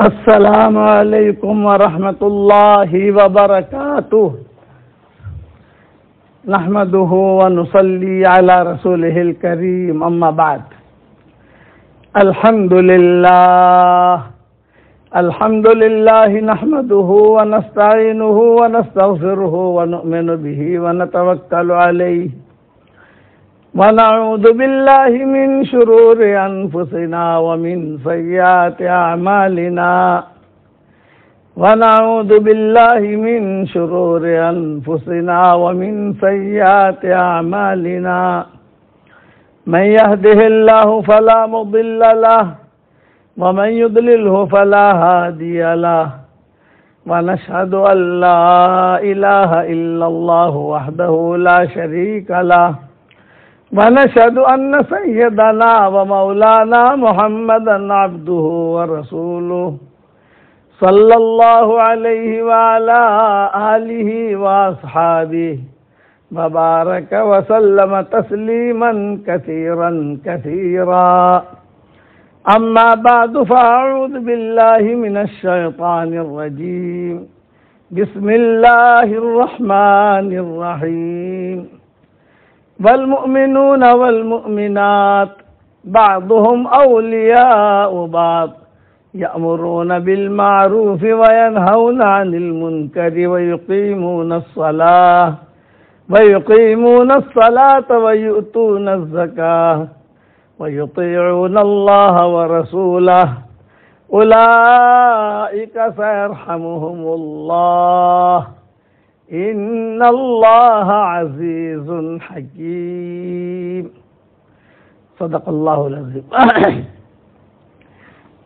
السلام علیکم ورحمۃ اللہ وبرکاتہ نحمده ونصلي على رسوله الكريم اما بعد الحمد لله نحمده ونستعينه ونستغفره ونؤمن به ونتوكل عليه ونعوذ بالله من شرور أنفسنا ومن سيئات أعمالنا ونعوذ بالله من شرور أنفسنا ومن سيئات أعمالنا من يهده الله فلا مضل له ومن يضلله فلا هادي له ونشهد أن لا إله إلا الله وحده لا شريك له ونشهد أن سيدنا ومولانا محمدا عبده ورسوله صلى الله عليه وعلى آله وأصحابه وبارك وسلم تسليما كثيرا كثيرا أما بعد فأعوذ بالله من الشيطان الرجيم بسم الله الرحمن الرحيم والمؤمنون والمؤمنات بعضهم أولياء بعض يأمرون بالمعروف وينهون عن المنكر ويقيمون الصلاة ويؤتون الزكاة ويطيعون الله ورسوله أولئك سيرحمهم الله ان اللہ عزیز حکیم صدق اللہ العظیم۔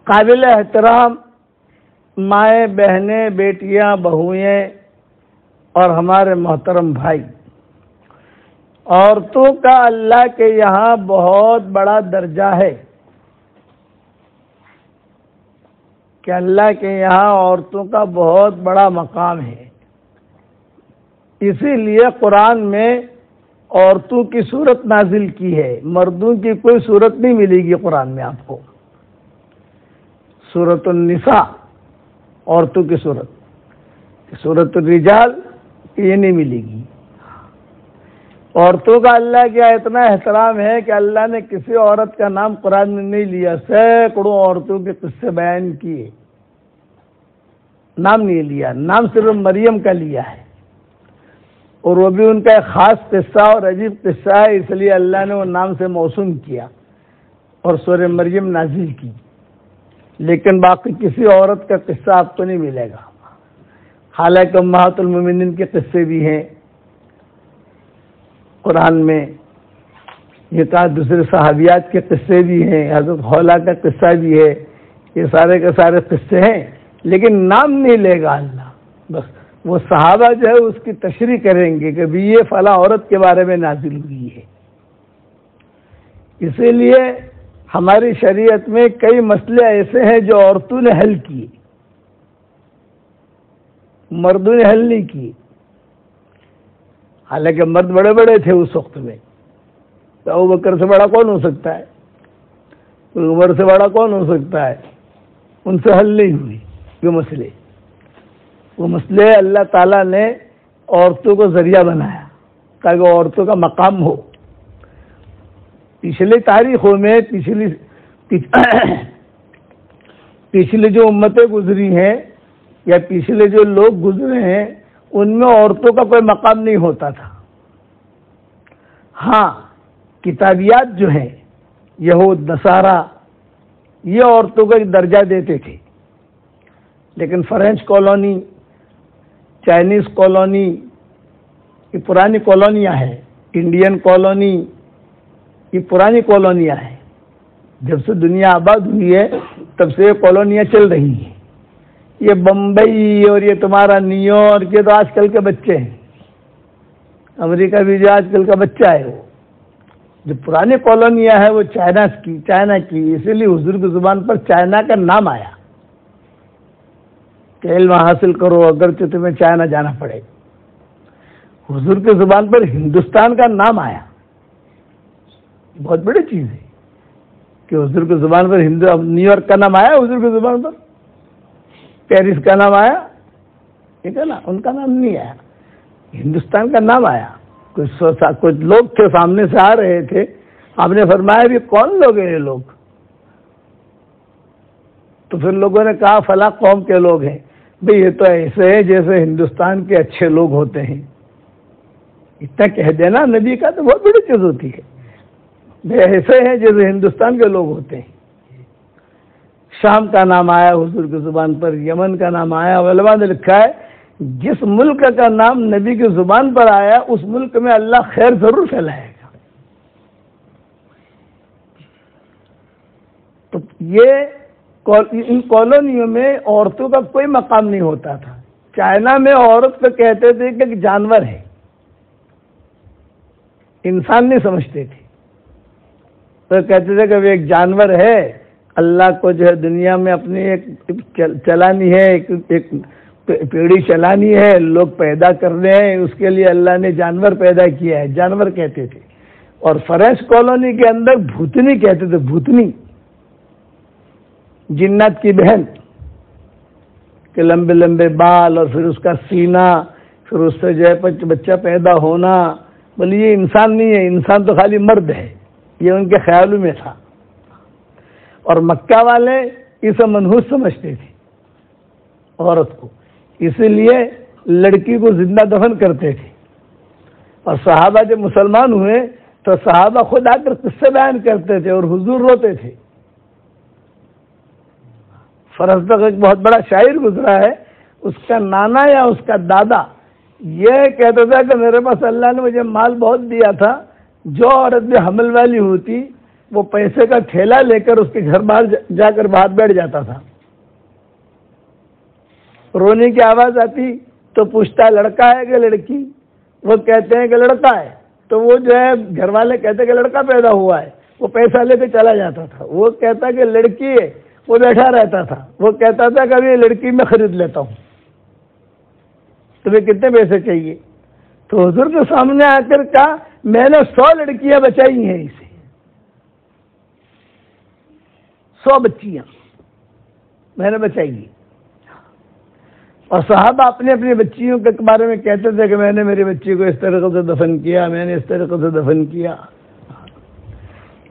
قابل احترام مائیں، بہنیں، بیٹیاں، بہوئیں اور ہمارے محترم بھائی، عورتوں کا اللہ کے یہاں بہت بڑا درجہ ہے کہ اللہ کے یہاں عورتوں کا بہت بڑا مقام ہے۔ اسی لیے قرآن میں عورتوں کی صورت نازل کی ہے، مردوں کی کوئی صورت نہیں ملے گی قرآن میں آپ کو۔ سورۃ النساء عورتوں کی صورت، سورۃ الرجال یہ نہیں ملے گی۔ عورتوں کا اللہ کیا اتنا احترام ہے کہ اللہ نے کسی عورت کا نام قرآن میں نہیں لیا، سینکڑوں عورتوں کے قصے بیان کیے، نام نہیں لیا، نام صرف مریم کا لیا ہے، اور وہ بھی ان کا ایک خاص قصہ اور عجیب قصہ ہے، اس لیے اللہ نے وہ نام سے موسوم کیا اور سورہ مریم نازل کی۔ لیکن باقی کسی عورت کا قصہ آپ کو نہیں ملے گا، حالانکہ امہات المومنین کے قصے بھی ہیں قرآن میں، یہ کہا دوسرے صحابیات کے قصے بھی ہیں، حضرت خولا کا قصہ بھی ہے، یہ سارے کے سارے قصے ہیں، لیکن نام نہیں لے گا اللہ۔ بس وہ صحابہ جو ہے اس کی تشریح کریں گے کہ بھی یہ فلاں عورت کے بارے میں نازل ہوئی ہے۔ اسی لیے ہماری شریعت میں کئی مسئلے ایسے ہیں جو عورتوں نے حل کیے، مردوں نے حل نہیں کیے، حالانکہ مرد بڑے بڑے تھے اس وقت میں۔ تو ابوبکر سے بڑا کون ہو سکتا ہے، عمر سے بڑا کون ہو سکتا ہے، ان سے حل نہیں ہوئی یہ مسئلے۔ وہ مسئلے اللہ تعالیٰ نے عورتوں کو ذریعہ بنایا تاکہ عورتوں کا مقام ہو۔ پچھلی تاریخوں میں پچھلی جو امتیں گزری ہیں یا پچھلے جو لوگ گزرے ہیں ان میں عورتوں کا کوئی مقام نہیں ہوتا تھا۔ ہاں، کتابیات جو ہیں یہود نصارہ یہ عورتوں کو ایک درجہ دیتے تھے، لیکن فرینچ کالونی، چائنیز کالونی، یہ پرانی کالونیاں ہیں، انڈین کالونی یہ پرانی کالونیاں ہیں، جب سے دنیا آباد ہوئی ہے تب سے یہ کالونیاں چل رہی ہیں۔ یہ بمبئی اور یہ تمہارا نیو یارک یہ تو آج کل کے بچے ہیں، امریکہ بھی جو آج کل کا بچہ ہے، وہ جو پرانی کالونیاں ہیں وہ چائنا کی، اسی لیے حضور کی زبان پر چائنا کا نام آیا کہ علم حاصل کرو اگرچہ تمہیں چائنا جانا پڑے۔ حضور کی زبان پر ہندوستان کا نام آیا، بہت بڑی چیز ہے کہ حضور کی زبان پر نیو یارک کا نام آیا حضور کی زبان پر، پیرس کا نام آیا؟ ٹھیک ہے نا، ان کا نام نہیں آیا، ہندوستان کا نام آیا۔ کچھ لوگ تھے سامنے سے آ رہے تھے، آپ نے فرمایا بھی کون لوگ ہیں یہ لوگ؟ تو پھر لوگوں نے کہا فلاں قوم کے لوگ ہیں۔ بھئی یہ تو ایسے ہیں جیسے ہندوستان کے اچھے لوگ ہوتے ہیں، اتنا کہہ دینا نبی کا تو بہت بڑی چیز ہوتی ہے۔ بھئی ایسے ہیں جیسے ہندوستان کے لوگ ہوتے ہیں۔ شام کا نام آیا حضور کی زبان پر، یمن کا نام آیا، علماء نے لکھا ہے جس ملک کا نام نبی کی زبان پر آیا اس ملک میں اللہ خیر ضرور پھیلائے گا۔ تو ان کالونیوں میں عورتوں کا کوئی مقام نہیں ہوتا تھا۔ چائنا میں عورت کو کہتے تھے کہ ایک جانور ہے، انسان نہیں سمجھتے تھے، تو کہتے تھے کہ وہ ایک جانور ہے، اللہ کو جو ہے دنیا میں اپنی ایک چلانی ہے، ایک پیڑھی چلانی ہے، لوگ پیدا کرنے ہیں، اس کے لیے اللہ نے جانور پیدا کیا ہے، جانور کہتے تھے۔ اور فرانس کالونی کے اندر بھوتنی کہتے تھے، بھوتنی، جنات کی بہن، کہ لمبے لمبے بال اور پھر اس کا سینہ، پھر اس سے جو ہے بچہ پیدا ہونا۔ بولے یہ انسان نہیں ہے، انسان تو خالی مرد ہے، یہ ان کے خیالوں میں تھا۔ اور مکہ والے اسے منحوس سمجھتے تھے عورت کو، اسی لیے لڑکی کو زندہ دفن کرتے تھے۔ اور صحابہ جب مسلمان ہوئے تو صحابہ خود آ کر قصے بیان کرتے تھے اور حضور روتے تھے۔ فرزدق ایک بہت بڑا شاعر گزرا ہے، اس کا نانا یا اس کا دادا یہ کہتا تھا کہ میرے پاس اللہ نے مجھے مال بہت دیا تھا، جو عورت بھی حمل والی ہوتی وہ پیسے کا تھیلا لے کر اس کے گھر باہر جا کر باہر بیٹھ جاتا تھا، رونے کی آواز آتی تو پوچھتا لڑکا ہے کہ لڑکی؟ وہ کہتے ہیں کہ لڑکا ہے، تو وہ جو ہے گھر والے کہتے ہیں کہ لڑکا پیدا ہوا ہے، وہ پیسہ لے کے چلا جاتا تھا۔ وہ کہتا کہ لڑکی ہے، وہ بیٹھا رہتا تھا، وہ کہتا تھا کہ ابھی یہ لڑکی میں خرید لیتا ہوں، تمہیں کتنے پیسے چاہیے؟ تو حضور کے سامنے آ کر کہا میں نے 100 لڑکیاں بچائی ہیں اسے، 100 بچیاں میں نے بچائی ہیں۔ اور صحابہ اپنی اپنی بچیوں کے بارے میں کہتے تھے کہ میں نے میری بچی کو اس طریقے سے دفن کیا، میں نے اس طریقے سے دفن کیا۔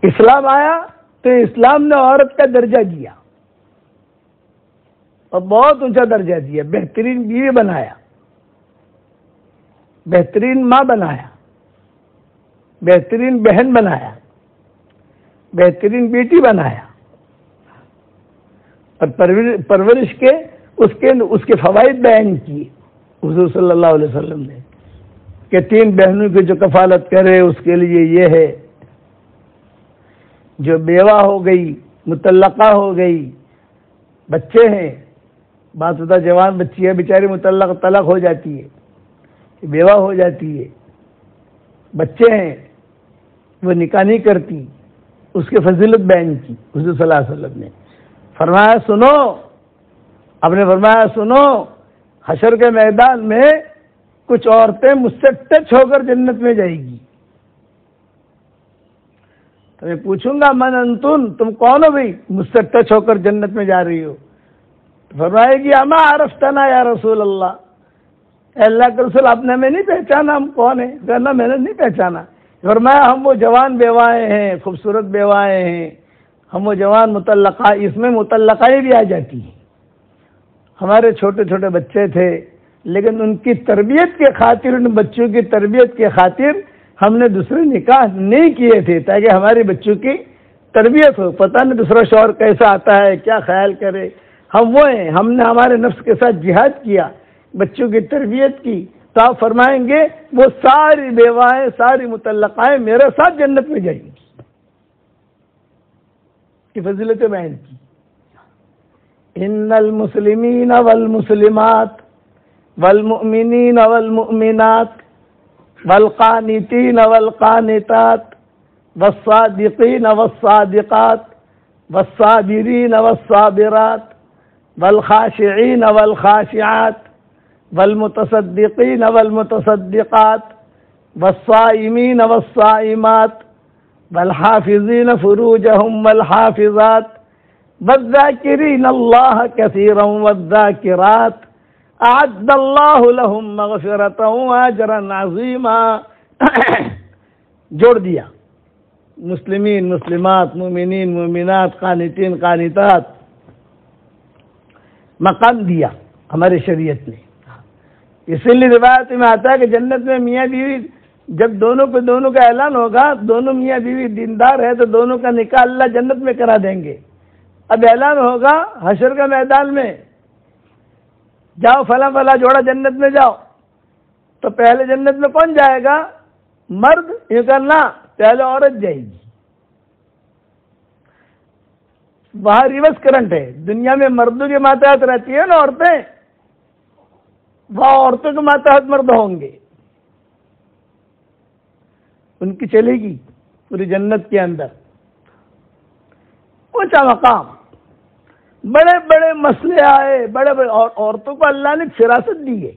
اسلام آیا تو اسلام نے عورت کا درجہ دیا اور بہت اونچا درجہ دیا، بہترین بیوی بنایا، بہترین ماں بنایا، بہترین بہن بنایا، بہترین بیٹی بنایا، اور پرورش کے اس کے فوائد بیان کیے حضور صلی اللہ علیہ وسلم نے کہ 3 بہنوں کی جو کفالت کرے اس کے لیے یہ ہے، جو بیوہ ہو گئی، مطلقہ ہو گئی، بچے ہیں، بعض ہوتا جوان بچی ہے بیچاری طلاق ہو جاتی ہے، بیوہ ہو جاتی ہے، بچے ہیں وہ نکاح نہیں کرتی، اس کی فضیلت بیان کی حضور صلی اللہ علیہ وسلم نے۔ فرمایا سنو، آپ نے فرمایا سنو، حشر کے میدان میں کچھ عورتیں مجھ سے ٹچ ہو کر جنت میں جائے گی، تو میں پوچھوں گا من انتن، تم کون ہو بھائی مجھ سے ٹچ ہو کر جنت میں جا رہی ہو؟ فرمائے گی اما عرفتنا یا رسول اللہ، اے اللہ کے رسول آپ نے ہمیں نہیں پہچانا، ہم کون ہیں؟ کہنا میں نے نہیں پہچانا۔ فرمایا ہم وہ جوان بیوائیں ہیں، خوبصورت بیوائیں ہیں، ہم وہ جوان مطلقہ، اس میں مطلقائیں بھی آ جاتی ہیں۔ ہمارے چھوٹے چھوٹے بچے تھے لیکن ان کی تربیت کے خاطر، ان بچوں کی تربیت کے خاطر ہم نے دوسرے نکاح نہیں کیے تھے تاکہ ہمارے بچوں کی تربیت ہو، پتہ نہیں دوسرا شوہر کیسا آتا ہے، کیا خیال کرے۔ ہم وہ ہیں، ہم نے ہمارے نفس کے ساتھ جہاد کیا، بچوں کی تربیت کی، تو آپ فرمائیں گے وہ ساری بیوائیں، ساری مطلقائیں میرے ساتھ جنت میں جائیں گی، کی فضیلت بیان کی۔ ان المسلمین والمسلمات والمؤمنین والمؤمنات والقانتین والقانتات والصادقین والصادقات والصابرین والصابرات والخاشعین والخاشعات والمتصدقین والمتصدقات والصائمین والصائمات والحافظین فروجہم والحافظات والذاکرین اللہ کثیرا والذاکرات اعد اللہ لہم مغفرتا واجرا عظیما. جوڑ دیا مسلمین مسلمات مومنین مومنات قانتین قانتات، مقام دیا ہمارے شریعت نے. اسی لیے روایت میں آتا ہے کہ جنت میں میاں بیوی جب دونوں کا اعلان ہوگا، دونوں میاں بیوی دیندار ہے تو دونوں کا نکاح اللہ جنت میں کرا دیں گے. اب اعلان ہوگا حشر کا میدان میں، جاؤ فلاں فلاں جوڑا جنت میں جاؤ، تو پہلے جنت میں کون جائے گا؟ مرد. یہ کرنا پہلے عورت جائے گی. وہاں ریورس کرنٹ ہے. دنیا میں مردوں کے ماتحت رہتی ہے نا عورتیں، وہاں عورتوں کے ماتحت مرد ہوں گے. ان کی چلے گی پوری جنت کے اندر. اونچا مقام، بڑے بڑے مسئلے آئے، بڑے بڑے، اور عورتوں کو اللہ نے فراست دی ہے.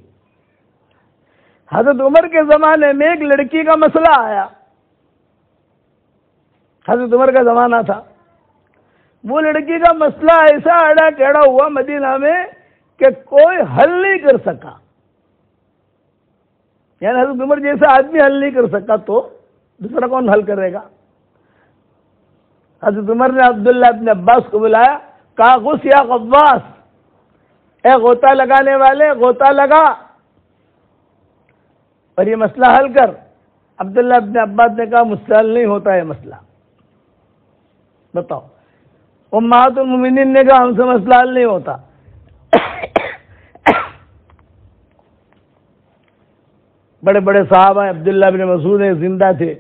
حضرت عمر کے زمانے میں ایک لڑکی کا مسئلہ آیا. حضرت عمر کا زمانہ تھا. وہ لڑکی کا مسئلہ ایسا اڑا ٹیڑا ہوا مدینہ میں کہ کوئی حل نہیں کر سکا. یعنی حضرت عمر جیسا آدمی حل نہیں کر سکا تو دوسرا کون حل کرے گا؟ حضرت عمر نے عبداللہ ابن عباس کو بلایا، کہا غس یا غواص، اے غوطہ لگانے والے غوطہ لگا اور یہ مسئلہ حل کر. عبداللہ ابن عباس نے کہا مجھ سے حل نہیں ہوتا ہے مسئلہ. بتاؤ. امہات المومنین نے کہا ہم سے مسئلہ حل نہیں ہوتا. بڑے بڑے صحابہ، عبداللہ ابن مسعود زندہ تھے.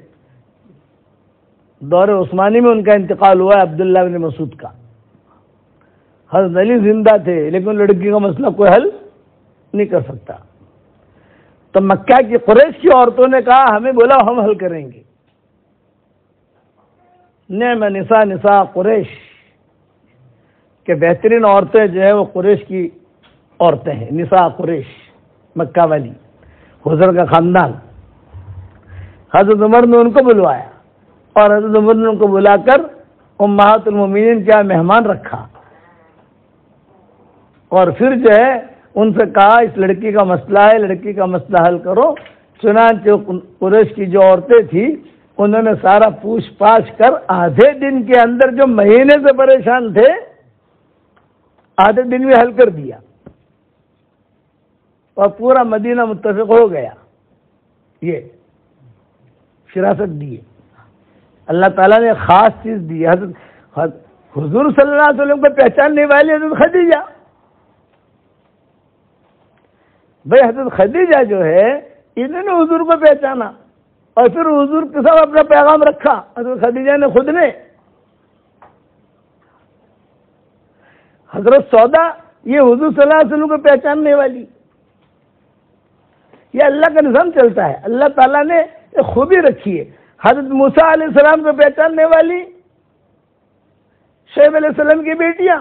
دور عثمانی میں ان کا انتقال ہوا ہے عبداللہ ابن مسعود کا. حضرت علی زندہ تھے لیکن لڑکی کا مسئلہ کوئی حل نہیں کر سکتا. تو مکہ کی قریش کی عورتوں نے کہا ہمیں بولا ہم حل کریں گے. نعم نساء قریش کہ بہترین عورتیں جو ہیں وہ قریش کی عورتیں ہیں. نساء قریش مکہ والی، حضر کا خاندان. حضرت عمر نے ان کو بلوایا اور حضرت عمر نے ان کو بلا کر امہات المومنین کیا مہمان رکھا اور پھر جو ہے ان سے کہا اس لڑکی کا مسئلہ ہے، لڑکی کا مسئلہ حل کرو. چنانچہ قریش کی جو عورتیں تھیں انہوں نے سارا پوچھ پاچھ کر آدھے دن کے اندر، جو مہینے سے پریشان تھے، آدھے دن میں حل کر دیا اور پورا مدینہ متفق ہو گیا. یہ فراست دی ہے اللہ تعالیٰ نے، خاص چیز دی. حضور صلی اللہ علیہ وسلم کو پہچاننے والی حضرت خدیجہ. بھائی حضرت خدیجہ جو ہے انہوں نے حضور کو پہچانا اور پھر حضور کے ساتھ اپنا پیغام رکھا. حضرت خدیجہ نے خود نے. حضرت سودا یہ حضور صلی اللہ علیہ وسلم کو پہچاننے والی. یہ اللہ کا نظام چلتا ہے. اللہ تعالیٰ نے ایک خوبی رکھی ہے. حضرت موسیٰ علیہ السلام کو پہچاننے والی شعیب علیہ السلام کی بیٹیاں،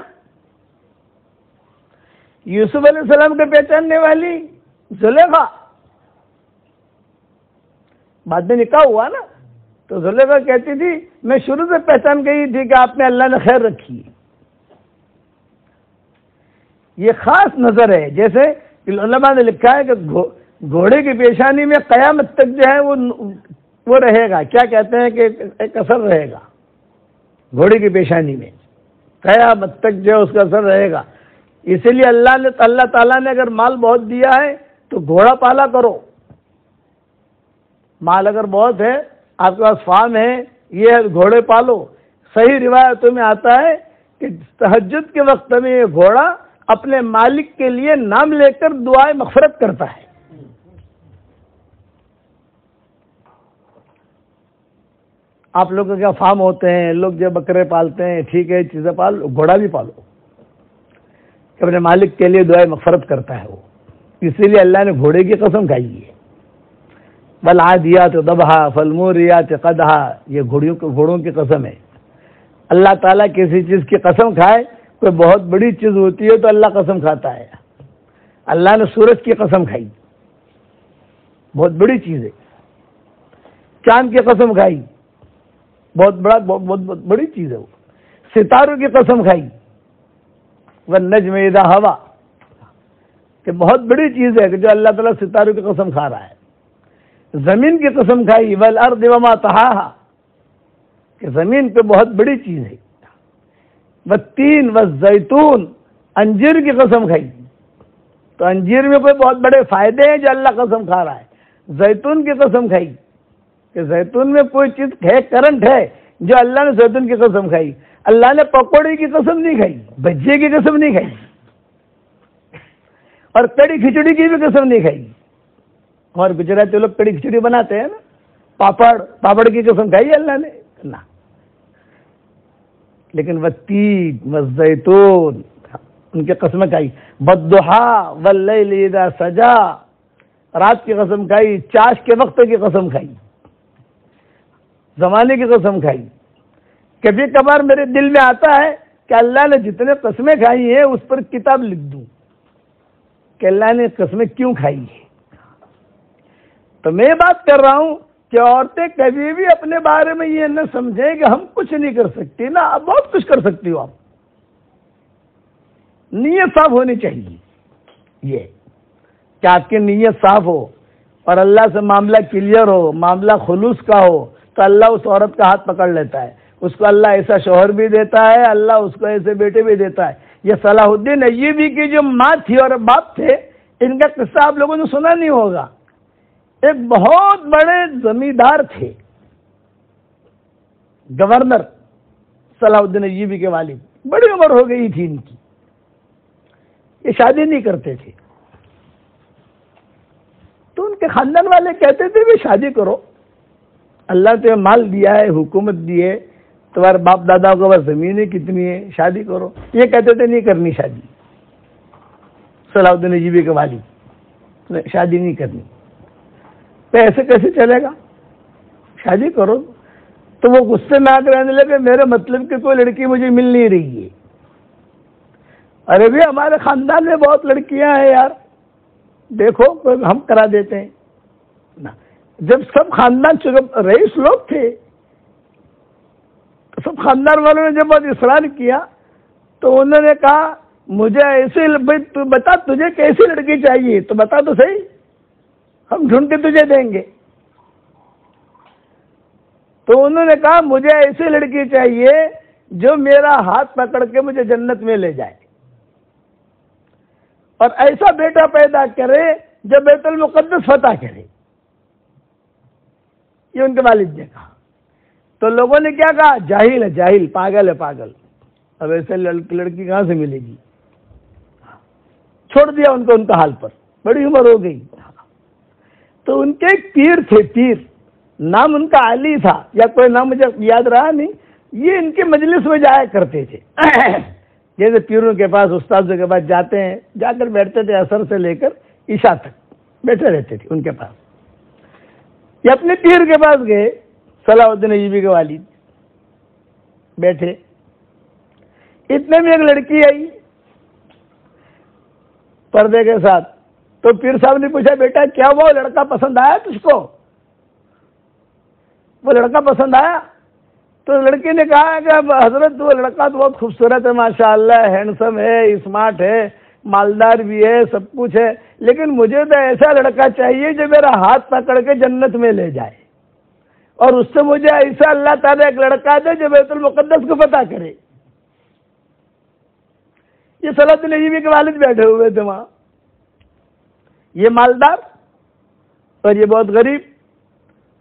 یوسف علیہ السلام کو پہچاننے والی زلیخا. بعد میں نکاح ہوا نا تو زلیخا کہتی تھی میں شروع سے پہچان گئی تھی کہ آپ نے اللہ نے خیر رکھی. یہ خاص نظر ہے. جیسے علماء نے لکھا ہے کہ گھوڑے کی پیشانی میں قیامت تک جو ہے وہ رہے گا. کیا کہتے ہیں کہ ایک اثر رہے گا گھوڑے کی پیشانی میں، قیامت تک جو ہے اس کا اثر رہے گا. اسی لیے اللہ تعالیٰ نے اگر مال بہت دیا ہے تو گھوڑا پالا کرو. مال اگر بہت ہے، آپ کے پاس فارم ہے، یہ گھوڑے پالو. صحیح روایتوں میں آتا ہے کہ تہجد کے وقت میں یہ گھوڑا اپنے مالک کے لیے نام لے کر دعائے مغفرت کرتا ہے. آپ لوگوں کے کیا فارم ہوتے ہیں، لوگ جو بکرے پالتے ہیں، ٹھیک ہے چیزیں پالو، گھوڑا بھی پالو کہ اپنے مالک کے لیے دعائے مغفرت کرتا ہے وہ. اسی لیے اللہ نے گھوڑے کی قسم کھائی ہے. والعادیات ضبحا فالموریات قدحا. یہ گھوڑوں کی قسم ہے. اللہ تعالیٰ کسی چیز کی قسم کھائے، کوئی بہت بڑی چیز ہوتی ہے تو اللہ قسم کھاتا ہے. اللہ نے سورج کی قسم کھائی، بہت بڑی چیز ہے. چاند کی قسم کھائی، بہت بڑی چیز ہے وہ. ستاروں کی قسم کھائی، والنجم اذا ہوا، کہ بہت بڑی چیز ہے کہ جو اللہ تعالیٰ ستاروں کی قسم کھا رہا ہے. زمین کی قسم کھائی، والارض وما طحاها، کہ زمین پہ بہت بڑی چیز ہے. والتین والزیتون، انجیر کی قسم کھائی، تو انجیر میں کوئی بہت بڑے فائدے ہیں جو اللہ قسم کھا رہا ہے. زیتون کی قسم کھائی کہ زیتون میں کوئی چیز ہے، کرنٹ ہے، جو اللہ نے زیتون کی قسم کھائی. اللہ نے پکوڑی کی قسم نہیں کھائی، بھجیے کی قسم نہیں کھائی، اور کڑی کھچڑی کی بھی قسم نہیں کھائی. اور گجراتی لوگ کڑی کھچڑی بناتے ہیں نا، پاپڑ کی قسم کھائی اللہ نے نہ. لیکن والتین والزیتون، ان کی قسم کھائی. والضحیٰ واللیل اذا سجا، رات کی قسم کھائی، چاش کے وقت کی قسم کھائی، زمانے کی قسم کھائی. کبھی کبھار میرے دل میں آتا ہے کہ اللہ نے جتنے قسمیں کھائی ہیں اس پر کتاب لکھ دوں کہ اللہ نے قسمیں کیوں کھائی ہیں. تو میں بات کر رہا ہوں کہ عورتیں کبھی بھی اپنے بارے میں یہ نہ سمجھیں کہ ہم کچھ نہیں کر سکتی. نا، آپ بہت کچھ کر سکتی ہو. آپ نیت صاف ہونی چاہیے، یہ کہ آپ کی نیت صاف ہو اور اللہ سے معاملہ کلیئر ہو، معاملہ خلوص کا ہو، تو اللہ اس عورت کا ہاتھ پکڑ لیتا ہے. اس کو اللہ ایسا شوہر بھی دیتا ہے، اللہ اس کو ایسے بیٹے بھی دیتا ہے. یہ صلاح الدین ایوبی کی جو ماں تھی اور باپ تھے، ان کا قصہ آپ لوگوں نے سنا نہیں ہوگا. ایک بہت بڑے زمیندار تھے، گورنر صلاح الدین ایوبی کے والد. بڑی عمر ہو گئی تھی ان کی، یہ شادی نہیں کرتے تھے. تو ان کے خاندان والے کہتے تھے بھی شادی کرو، اللہ تمہیں مال دیا ہے، حکومت دی ہے، تمہارے باپ دادا کو بس زمینیں کتنی ہے، شادی کرو. یہ کہتے تھے نہیں کرنی شادی. صلاح الدین ایوبی کے والد، شادی نہیں کرنی. تو ایسے کیسے چلے گا، شادی کرو. تو وہ غصے میں آ کر رہنے لگے، میرے مطلب کہ کوئی لڑکی مجھے مل نہیں رہی ہے. ارے بھی ہمارے خاندان میں بہت لڑکیاں ہیں یار، دیکھو ہم کرا دیتے ہیں. جب سب خاندان رئیس لوگ تھے، سب خاندان والوں نے جب اصرار کیا تو انہوں نے کہا مجھے ایسے، تو بتا تجھے کیسی لڑکی چاہیے، تو بتا تو صحیح، ہم ڈھونڈ کے تجھے دیں گے. تو انہوں نے کہا مجھے ایسی لڑکی چاہیے جو میرا ہاتھ پکڑ کے مجھے جنت میں لے جائے، اور ایسا بیٹا پیدا کرے جو بیت المقدس فتح کرے. یہ ان کے والد نے کہا. تو لوگوں نے کیا کہا، جاہل ہے، جاہل، پاگل ہے، پاگل، اب ایسے لڑکی کہاں سے ملے گی. چھوڑ دیا ان کو ان کا حال پر، بڑی عمر ہو گئی. تو ان کے ایک پیر تھے، پیر، نام ان کا علی تھا یا کوئی نام مجھے یاد رہا نہیں. یہ ان کے مجلس میں جایا کرتے تھے. جیسے پیروں کے پاس، استادوں کے پاس جاتے ہیں، جا کر بیٹھتے تھے، عصر سے لے کر عشاء تک بیٹھے رہتے تھے ان کے پاس. یہ اپنے پیر کے پاس گئے، صلاح الدین ایوبی کے والد بیٹھے. اتنے میں ایک لڑکی آئی پردے کے ساتھ. تو پیر صاحب نے پوچھا بیٹا کیا وہ لڑکا پسند آیا تجھ کو، وہ لڑکا پسند آیا؟ تو لڑکی نے کہا کہ حضرت وہ لڑکا تو بہت خوبصورت ہے، ماشاء اللہ، ہینڈسم ہے، اسمارٹ ہے، مالدار بھی ہے، سب کچھ ہے، لیکن مجھے تو ایسا لڑکا چاہیے جو میرا ہاتھ پکڑ کے جنت میں لے جائے، اور اس سے مجھے ایسا اللہ تعالیٰ ایک لڑکا دے جو بیت المقدس کو فتح کرے. یہ صلاح الدین ایوبی کے والد بیٹھے ہوئے تھے وہاں، یہ مالدار اور یہ بہت غریب.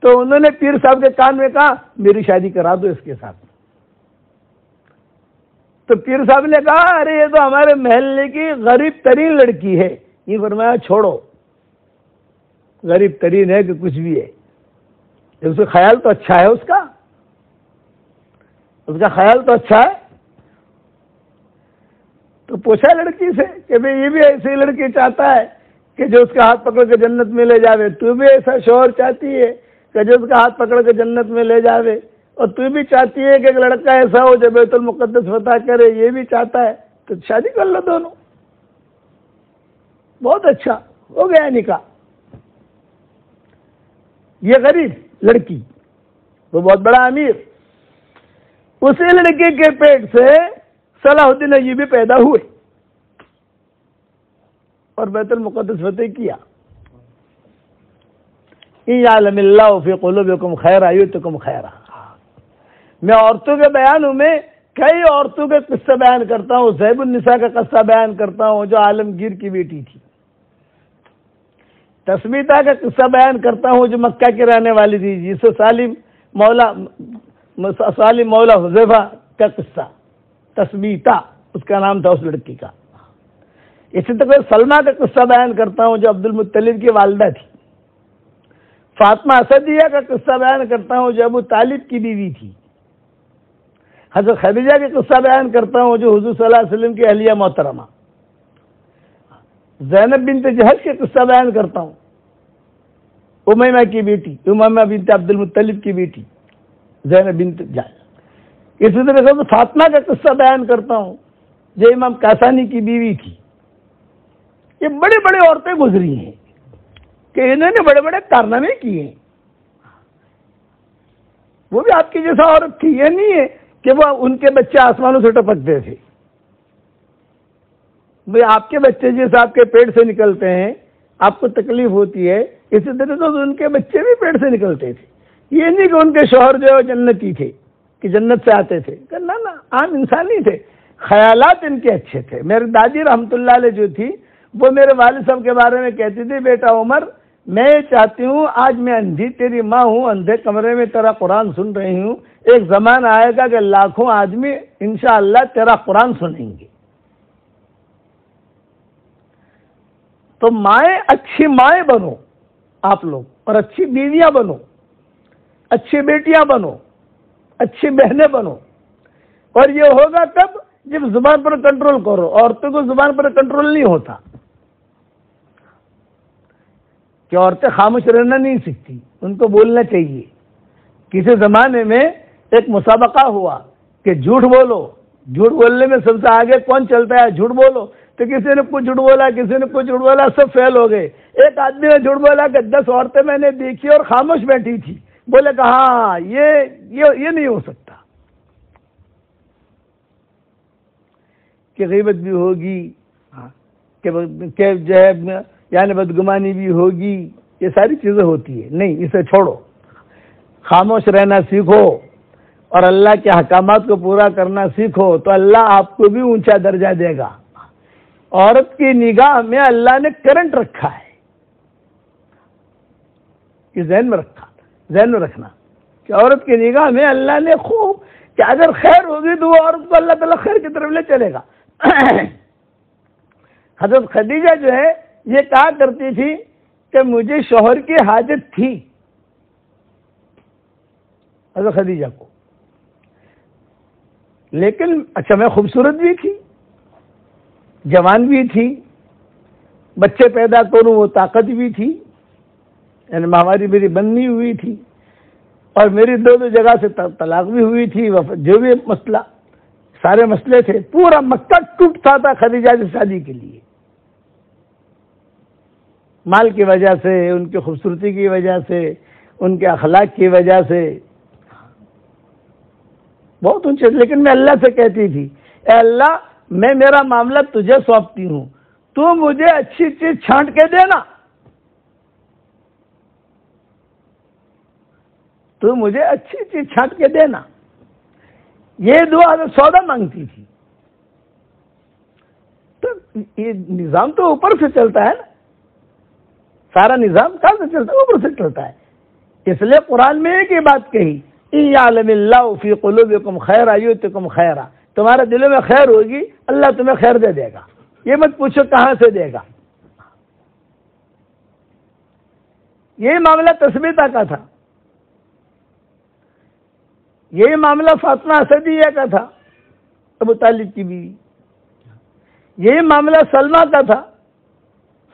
تو انہوں نے پیر صاحب کے کان میں کہا میری شادی کرا دو اس کے ساتھ. تو پیر صاحب نے کہا ارے یہ تو ہمارے محلے کی غریب ترین لڑکی ہے. یہ فرمایا چھوڑو، غریب ترین ہے کہ کچھ بھی ہے، اس کا خیال تو اچھا ہے، اس کا خیال تو اچھا ہے. تو پوچھا لڑکی سے کہ بھئی یہ بھی ایسی لڑکی چاہتا ہے کہ جو اس کا ہاتھ پکڑ کے جنت میں لے جاوے، تو بھی ایسا شوہر چاہتی ہے کہ جو اس کا ہاتھ پکڑ کے جنت میں لے جاوے، اور تو بھی چاہتی ہے کہ ایک لڑکا ایسا ہو جو بیت المقدس فتح کرے، یہ بھی چاہتا ہے، تو شادی کر لو دونوں. بہت اچھا، ہو گیا نکاح. یہ غریب لڑکی، وہ بہت بڑا امیر. اسی لڑکی کے پیٹ سے صلاح الدین ایوبی پیدا ہوئے. اور بیت المقدس فتح کیا. ان یعلم اللہ فی قلوبکم خیرا یؤتکم خیرا. میں عورتوں کے بیانوں میں کئی عورتوں کے قصہ بیان کرتا ہوں. زیب النساء کا قصہ بیان کرتا ہوں جو عالمگیر کی بیٹی تھی. تثمیتہ کا قصہ بیان کرتا ہوں جو مکہ کی رہنے والی تھی, جس سے سالم مولا حذیفہ کا قصہ. تثمیتہ اس کا نام تھا اس لڑکی کا. اسی طرح سلمہ کا قصہ بیان کرتا ہوں جو عبد المطلب کی والدہ تھی. فاطمہ اسدیہ کا قصہ بیان کرتا ہوں جو ابو طالب کی بیوی تھی. حضرت خدیجہ کا قصہ بیان کرتا ہوں جو حضور صلی اللہ علیہ وسلم کی اہلیہ محترمہ. زینب بنت جہش کے قصہ بیان کرتا ہوں, امیمہ کی بیٹی, امیمہ بنت عبد المطلب کی بیٹی زینب بنت جہش. اسی طرح سے فاطمہ کا قصہ بیان کرتا ہوں جو امام کاسانی کی بیوی تھی. یہ بڑی بڑی عورتیں گزری ہیں کہ انہوں نے بڑے بڑے کارنامے کیے ہیں. وہ بھی آپ کی جیسا عورت تھی. یہ نہیں ہے کہ وہ ان کے بچے آسمانوں سے ٹپکتے تھے. بھئی آپ کے بچے جیسے آپ کے پیٹ سے نکلتے ہیں, آپ کو تکلیف ہوتی ہے, اسی طرح تو ان کے بچے بھی پیٹ سے نکلتے تھے. یہ نہیں کہ ان کے شوہر جو ہے جنتی تھے کہ جنت سے آتے تھے, نہ عام انسان ہی تھے. خیالات ان کے اچھے تھے. میری دادی رحمت اللہ علیہ جو تھی وہ میرے والد صاحب کے بارے میں کہتی تھی, بیٹا عمر میں چاہتی ہوں آج میں اندھی تیری ماں ہوں, اندھے کمرے میں تیرا قرآن سن رہی ہوں, ایک زمانہ آئے گا کہ لاکھوں آدمی انشاءاللہ تیرا قرآن سنیں گے. تو مائیں, اچھی مائیں بنو آپ لوگ, اور اچھی بیویاں بنو, اچھی بیٹیاں بنو, اچھی بہنیں بنو. اور یہ ہوگا کب؟ جب زبان پر کنٹرول کرو. عورتوں کو زبان پر کنٹرول نہیں ہوتا کہ عورتیں خاموش رہنا نہیں سیکھتی, ان کو بولنا چاہیے. کسی زمانے میں ایک مسابقہ ہوا کہ جھوٹ بولو, جھوٹ بولنے میں سب سے آگے کون چلتا ہے, جھوٹ بولو. تو کسی نے کچھ جھوٹ بولا, کسی نے کچھ جھوٹ بولا, سب فیل ہو گئے. ایک آدمی نے جھوٹ بولا کہ 10 عورتیں میں نے دیکھی اور خاموش بیٹھی تھی. بولے کہ ہاں یہ نہیں ہو سکتا کہ غیبت بھی ہوگی, کہ جو ہے یعنی بدگمانی بھی ہوگی, یہ ساری چیزیں ہوتی ہے. نہیں, اسے چھوڑو, خاموش رہنا سیکھو اور اللہ کے احکامات کو پورا کرنا سیکھو تو اللہ آپ کو بھی اونچا درجہ دے گا. عورت کی نگاہ میں اللہ نے کرنٹ رکھا ہے, یہ ذہن میں رکھنا کہ عورت کی نگاہ میں اللہ نے خوب, کہ اگر خیر ہوگی تو وہ عورت کو اللہ تعالیٰ خیر کی طرف لے چلے گا. حضرت خدیجہ جو ہے یہ کہا کرتی تھی کہ مجھے شوہر کی حاجت تھی. حضرت خدیجہ کو, لیکن اچھا میں خوبصورت بھی تھی, جوان بھی تھی, بچے پیدا کروں وہ طاقت بھی تھی, یعنی ماہواری میری بننی ہوئی تھی, اور میری 2 جگہ سے طلاق بھی ہوئی تھی. جو بھی مسئلہ, سارے مسئلے تھے, پورا مکہ ٹوٹتا تھا خدیجہ کی شادی کے لیے. مال کی وجہ سے, ان کی خوبصورتی کی وجہ سے, ان کے اخلاق کی وجہ سے بہت اونچے. لیکن میں اللہ سے کہتی تھی, اے اللہ میں میرا معاملہ تجھے سونپتی ہوں, تو مجھے اچھی چیز چھانٹ کے دینا, تو مجھے اچھی چیز چھانٹ کے دینا. یہ دعا سودا مانگتی تھی. تو یہ نظام تو اوپر سے چلتا ہے نا, سارا نظام کہاں سے چلتا ہے؟ اوپر سے چلتا ہے. اس لیے قرآن میں ایک ہی بات کہی, ان یعلم اللہ فی قلوبکم خیرا یؤتکم خیرا. تمہارے دلوں میں خیر ہوگی, اللہ تمہیں خیر دے دے گا. یہ مت پوچھو کہاں سے دے گا. یہی معاملہ تثمیتہ کا تھا, یہی معاملہ فاطمہ اسدیہ کا تھا, ابو طالب کی بیوی. یہی معاملہ سلمہ کا تھا.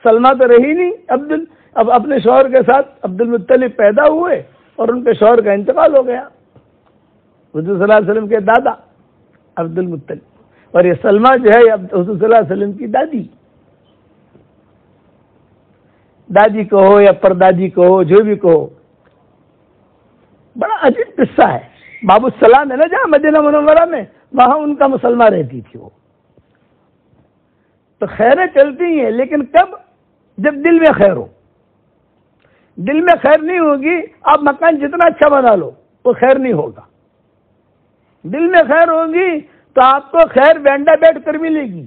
سلمہ تو رہی نہیں, اب اپنے شوہر کے ساتھ عبد المطلب پیدا ہوئے اور ان کے شوہر کا انتقال ہو گیا. حضور صلی اللہ علیہ وسلم کے دادا عبد المطلب, اور یہ سلمہ جو ہے حضور صلی اللہ علیہ وسلم کی دادی کہو یا پردادی کہو, جو بھی کہو. بڑا عجیب قصہ ہے. باب السلام ہے نا جہاں مدینہ منورہ میں, وہاں ان کا مسلمہ رہتی تھی وہ. تو خیریں چلتی ہیں، لیکن کب؟ جب دل میں خیر ہو. دل میں خیر نہیں ہوگی، آپ مکان جتنا اچھا بنا لو وہ خیر نہیں ہوگا. دل میں خیر ہوگی تو آپ کو خیر وینڈا بیٹھ کر ملے گی،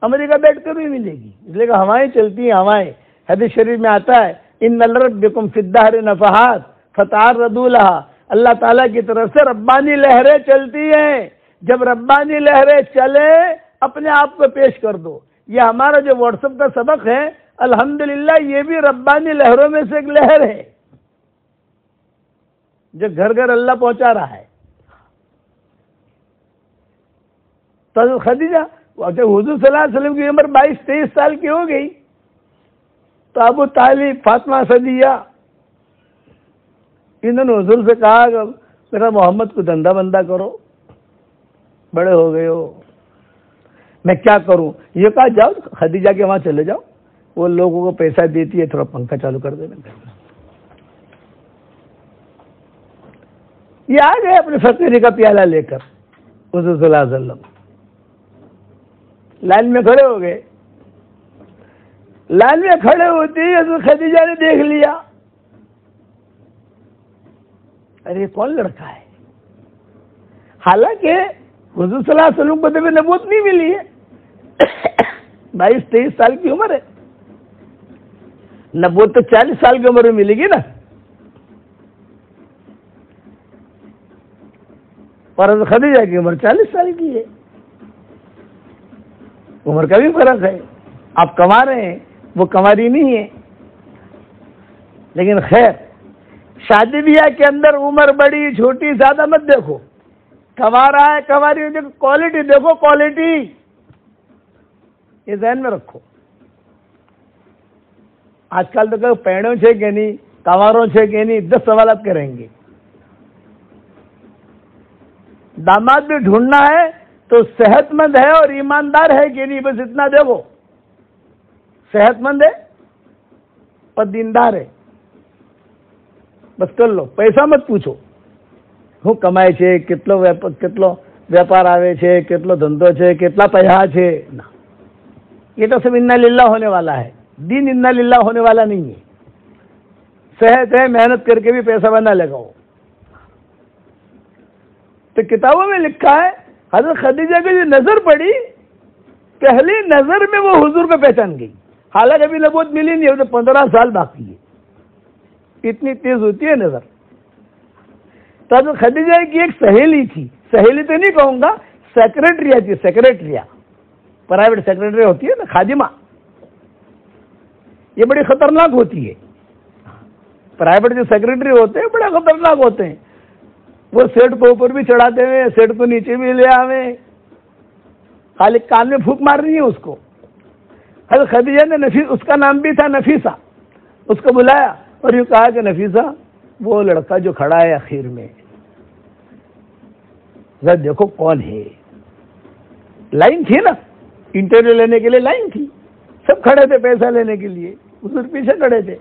امریکہ بیٹھ کر بھی ملے گی. اس لیے کہ ہوائیں چلتی ہیں، ہوائیں. حدیث شریف میں آتا ہے ان لربکم فی الدہر نفحات فتعرضوا لها. اللہ تعالیٰ کی طرف سے ربانی لہریں چلتی ہیں. جب ربانی لہریں چلے اپنے آپ کو پیش کر دو. یہ ہمارا جو واٹس ایپ کا سبق ہے الحمدللہ یہ بھی ربانی لہروں میں سے ایک لہر ہے جو گھر گھر اللہ پہنچا رہا ہے. تو خدیجہ جب حضور صلی اللہ علیہ وسلم کی عمر 22-23 سال کی ہو گئی تو ابو طالب، فاطمہ صدیہ، انہوں نے حضور سے کہا کہ میرا محمد کو دھندا بندہ کرو، بڑے ہو گئے ہو، میں کیا کروں؟ یہ کہا جاؤ خدیجہ کے وہاں چلے جاؤ، وہ لوگوں کو پیسہ دیتی ہے، تھوڑا پنکھا چالو کر دینا. یہ آ گئے اپنے فقیری کا پیالہ لے کر حضور صلی اللہ علیہ وسلم. لائن میں کھڑے ہو گئے. لائن میں کھڑے ہوتے ہی حضرت خدیجہ نے دیکھ لیا، ارے کون لڑکا ہے؟ حالانکہ حضور صلی اللہ علیہ وسلم کو تو نبوت نہیں ملی ہے، 22-23 سال کی عمر ہے. نبوت تو 40 سال کی عمر میں ملے گی نا. اور حضرت خدیجہ کی عمر 40 سال کی ہے. عمر کا بھی فرق ہے. آپ کما رہے ہیں، وہ کنواری نہیں ہے. لیکن خیر، شادی بیاہ کے اندر عمر بڑی چھوٹی زیادہ مت دیکھو. کما رہا ہے کنواری، دیکھو کوالٹی، دیکھو کوالٹی. یہ ذہن میں رکھو. آج کل تو کہ پیڑوں سے کہ نہیں، کنواروں سے کہ نہیں، 10 سوالات کریں گے. داماد بھی ڈھونڈنا ہے تو صحت مند ہے اور ایماندار ہے کہ نہیں، بس اتنا دیکھو. صحت مند ہے اور دیندار ہے، بس کر لو. پیسہ مت پوچھو، હું કમાય છે, કેટલો વેપાર આવે છે, કેટલો ધંધો છે, કેટલા પૈસા છે. ના, یہ تو سب انا للہ ہونے والا ہے. دین انا للہ ہونے والا نہیں ہے. صحت ہے، محنت کر کے بھی پیسہ بنا لگاؤ. تو کتابوں میں لکھا ہے حضرت خدیجہ کی جو نظر پڑی، پہلی نظر میں وہ حضور کو پہچان گئی. حالانکہ ابھی نبوت ملی نہیں ہے، تو 15 سال باقی ہے. اتنی تیز ہوتی ہے نظر. تو حضرت خدیجہ کی ایک سہیلی تھی، سہیلی تو نہیں کہوں گا، سیکریٹری تھی. سیکریٹری، پرائیویٹ سیکریٹری ہوتی ہے نا، خادمہ. یہ بڑی خطرناک ہوتی ہے. پرائیویٹ جو سیکریٹری ہوتے ہیں بڑے خطرناک ہوتے ہیں. وہ سیٹ کو اوپر بھی چڑھاتے ہوئے، سیٹ کو نیچے بھی لے آوے، خالی کان میں پھونک مارنی ہے اس کو. حضرت خدیجہ نے اس کا نام بھی تھا نفیسہ، اس کو بلایا اور یوں کہا کہ نفیسہ، وہ لڑکا جو کھڑا ہے اخیر میں، ذرا دیکھو کون ہے. لائن تھی نا، انٹرویو لینے کے لیے لائن تھی، سب کھڑے تھے پیسہ لینے کے لیے، حضور پیچھے کھڑے تھے.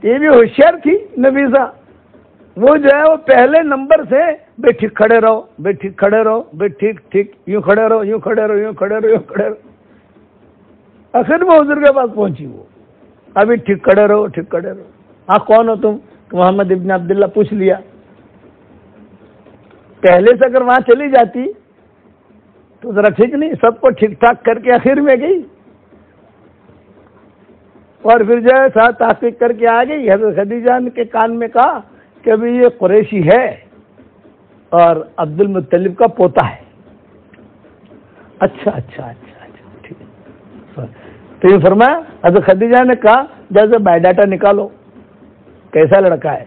یہ بھی ہوشیار تھی نفیسہ. وہ جو ہے وہ پہلے نمبر سے بے ٹھیک کھڑے رہو، بے ٹھیک کھڑے رہو، بے ٹھیک ٹھیک، یوں کھڑے رہو، یوں کھڑے رہو، یوں کھڑے رہو، یوں کھڑے رہو. آخر میں حضور کے پاس پہنچی وہ. ابھی ٹھیک کھڑے رہو، ٹھیک کھڑے رہو. ہاں کون ہو تم؟ محمد ابن عبداللہ. پوچھ لیا. پہلے سے اگر وہاں چلی جاتی تو ذرا ٹھیک نہیں، سب کو ٹھیک ٹھاک کر کے آخر میں گئی اور پھر جو ہے ساتھ تحقیق کر کے آ گئی. حضرت خدیجہ کے کان میں کہا کہ ابھی یہ قریشی ہے اور عبد المطلب کا پوتا ہے. اچھا اچھا اچھا اچھا ٹھیک ہے. تو یہ فرمایا، حضرت خدیجہ نے کہا جیسے بایو ڈاٹا نکالو، کیسا لڑکا ہے.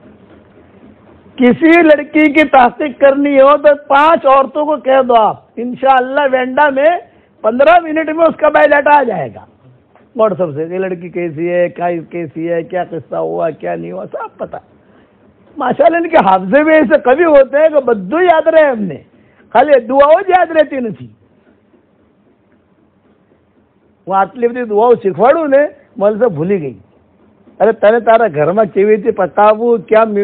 کسی لڑکی کی تحقیق کرنی ہو تو 5 عورتوں کو کہہ دو آپ، انشاءاللہ وینڈا میں 15 منٹ میں اس کا بایو ڈاٹا آ جائے گا واٹس ایپ سے. یہ لڑکی کیسی ہے، کیسی ہے، کیا قصہ ہوا، کیا نہیں ہوا، سب پتا. ماشاءاللہ ان کے حافظے میں ایسے کبھی ہوتے ہیں کہ بدو یاد رہے ہم نے، خالی دعاؤں یاد رہتی نہیں. وہ આટલી બધી દુઆઓ શીખવાડું ને મને તો ભૂલી ગઈ. અરે તને તારા ઘરમાં કેવી રીતે પકાવવું, ક્યાં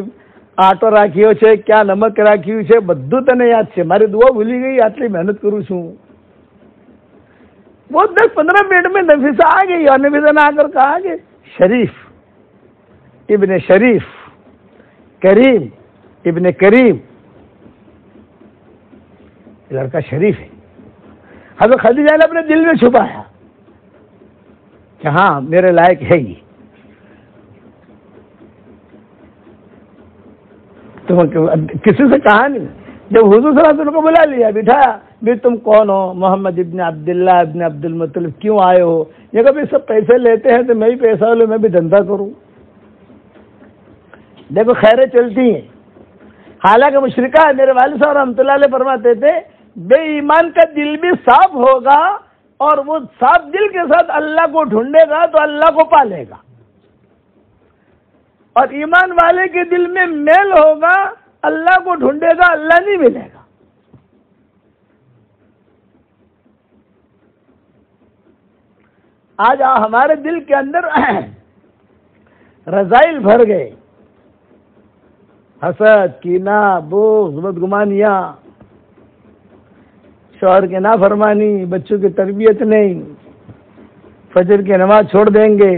આટો રાખ્યો છે, ક્યાં નમક રાખ્યું છે, બધું તને યાદ છે. મારી દુઆ ભૂલી ગઈ, આટલી મહેનત કરું છું. وہ 10-15 منٹ میں نفیسہ آ گئی، اور نفیسہ نے آ کر کہا کہ شریف ابن شریف، کریم ابن کریم، لڑکا شریف ہے۔ حضرت خدیجہ نے اپنے دل میں چھپایا کہ ہاں میرے لائق ہے یہ۔ تو کسی سے کہا نہیں، جب حضور صلی اللہ علیہ وسلم کو بلا لیا، بٹھایا، بھی تم کون ہو؟ محمد ابن عبداللہ ابن عبد المطلب، کیوں آئے ہو؟ یہ کبھی سب پیسے لیتے ہیں تو میں بھی پیسہ لوں، میں بھی دھندا کروں۔ دیکھو خیریں چلتی ہیں۔ حالانکہ مشرکہ میرے والد صاحب رحمۃ اللہ علیہ فرماتے تھے، بے ایمان کا دل بھی صاف ہوگا اور وہ صاف دل کے ساتھ اللہ کو ڈھونڈے گا تو اللہ کو پالے گا، اور ایمان والے کے دل میں میل ہوگا، اللہ کو ڈھونڈے گا، اللہ نہیں ملے گا۔ آج ہمارے دل کے اندر رذائل بھر گئے، حسد، کینہ، بغض، بدگمانیاں، شوہر کی نافرمانی، بچوں کی تربیت نہیں، فجر کی نماز چھوڑ دیں گے،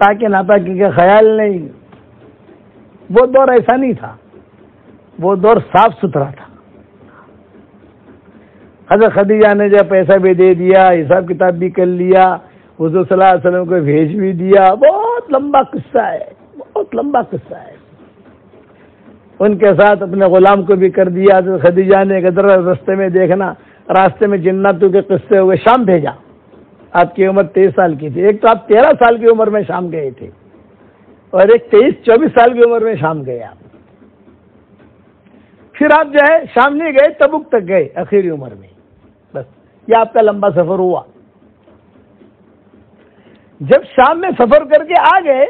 پاکی ناپاکی کا خیال نہیں۔ وہ دور ایسا نہیں تھا، وہ دور صاف ستھرا تھا۔ حضرت خدیجہ نے جب پیسہ بھی دے دیا، حساب کتاب بھی کر لیا، حضور صلی اللہ علیہ وسلم کو بھیج بھی دیا۔ بہت لمبا قصہ ہے، بہت لمبا قصہ ہے۔ ان کے ساتھ اپنے غلام کو بھی کر دیا۔ حضرت خدیجہ نے ادھر راستے میں دیکھنا، راستے میں جناتوں کے قصے ہوئے، شام بھیجا۔ آپ کی عمر 23 سال کی تھی، ایک تو آپ 13 سال کی عمر میں شام گئے تھے، اور ایک 23-24 سال کی عمر میں شام گئے آپ۔ پھر آپ جو ہے شام نہیں گئے، تبوک تک گئے آخری عمر میں۔ بس یہ آپ کا لمبا سفر ہوا۔ جب شام میں سفر کر کے آ گئے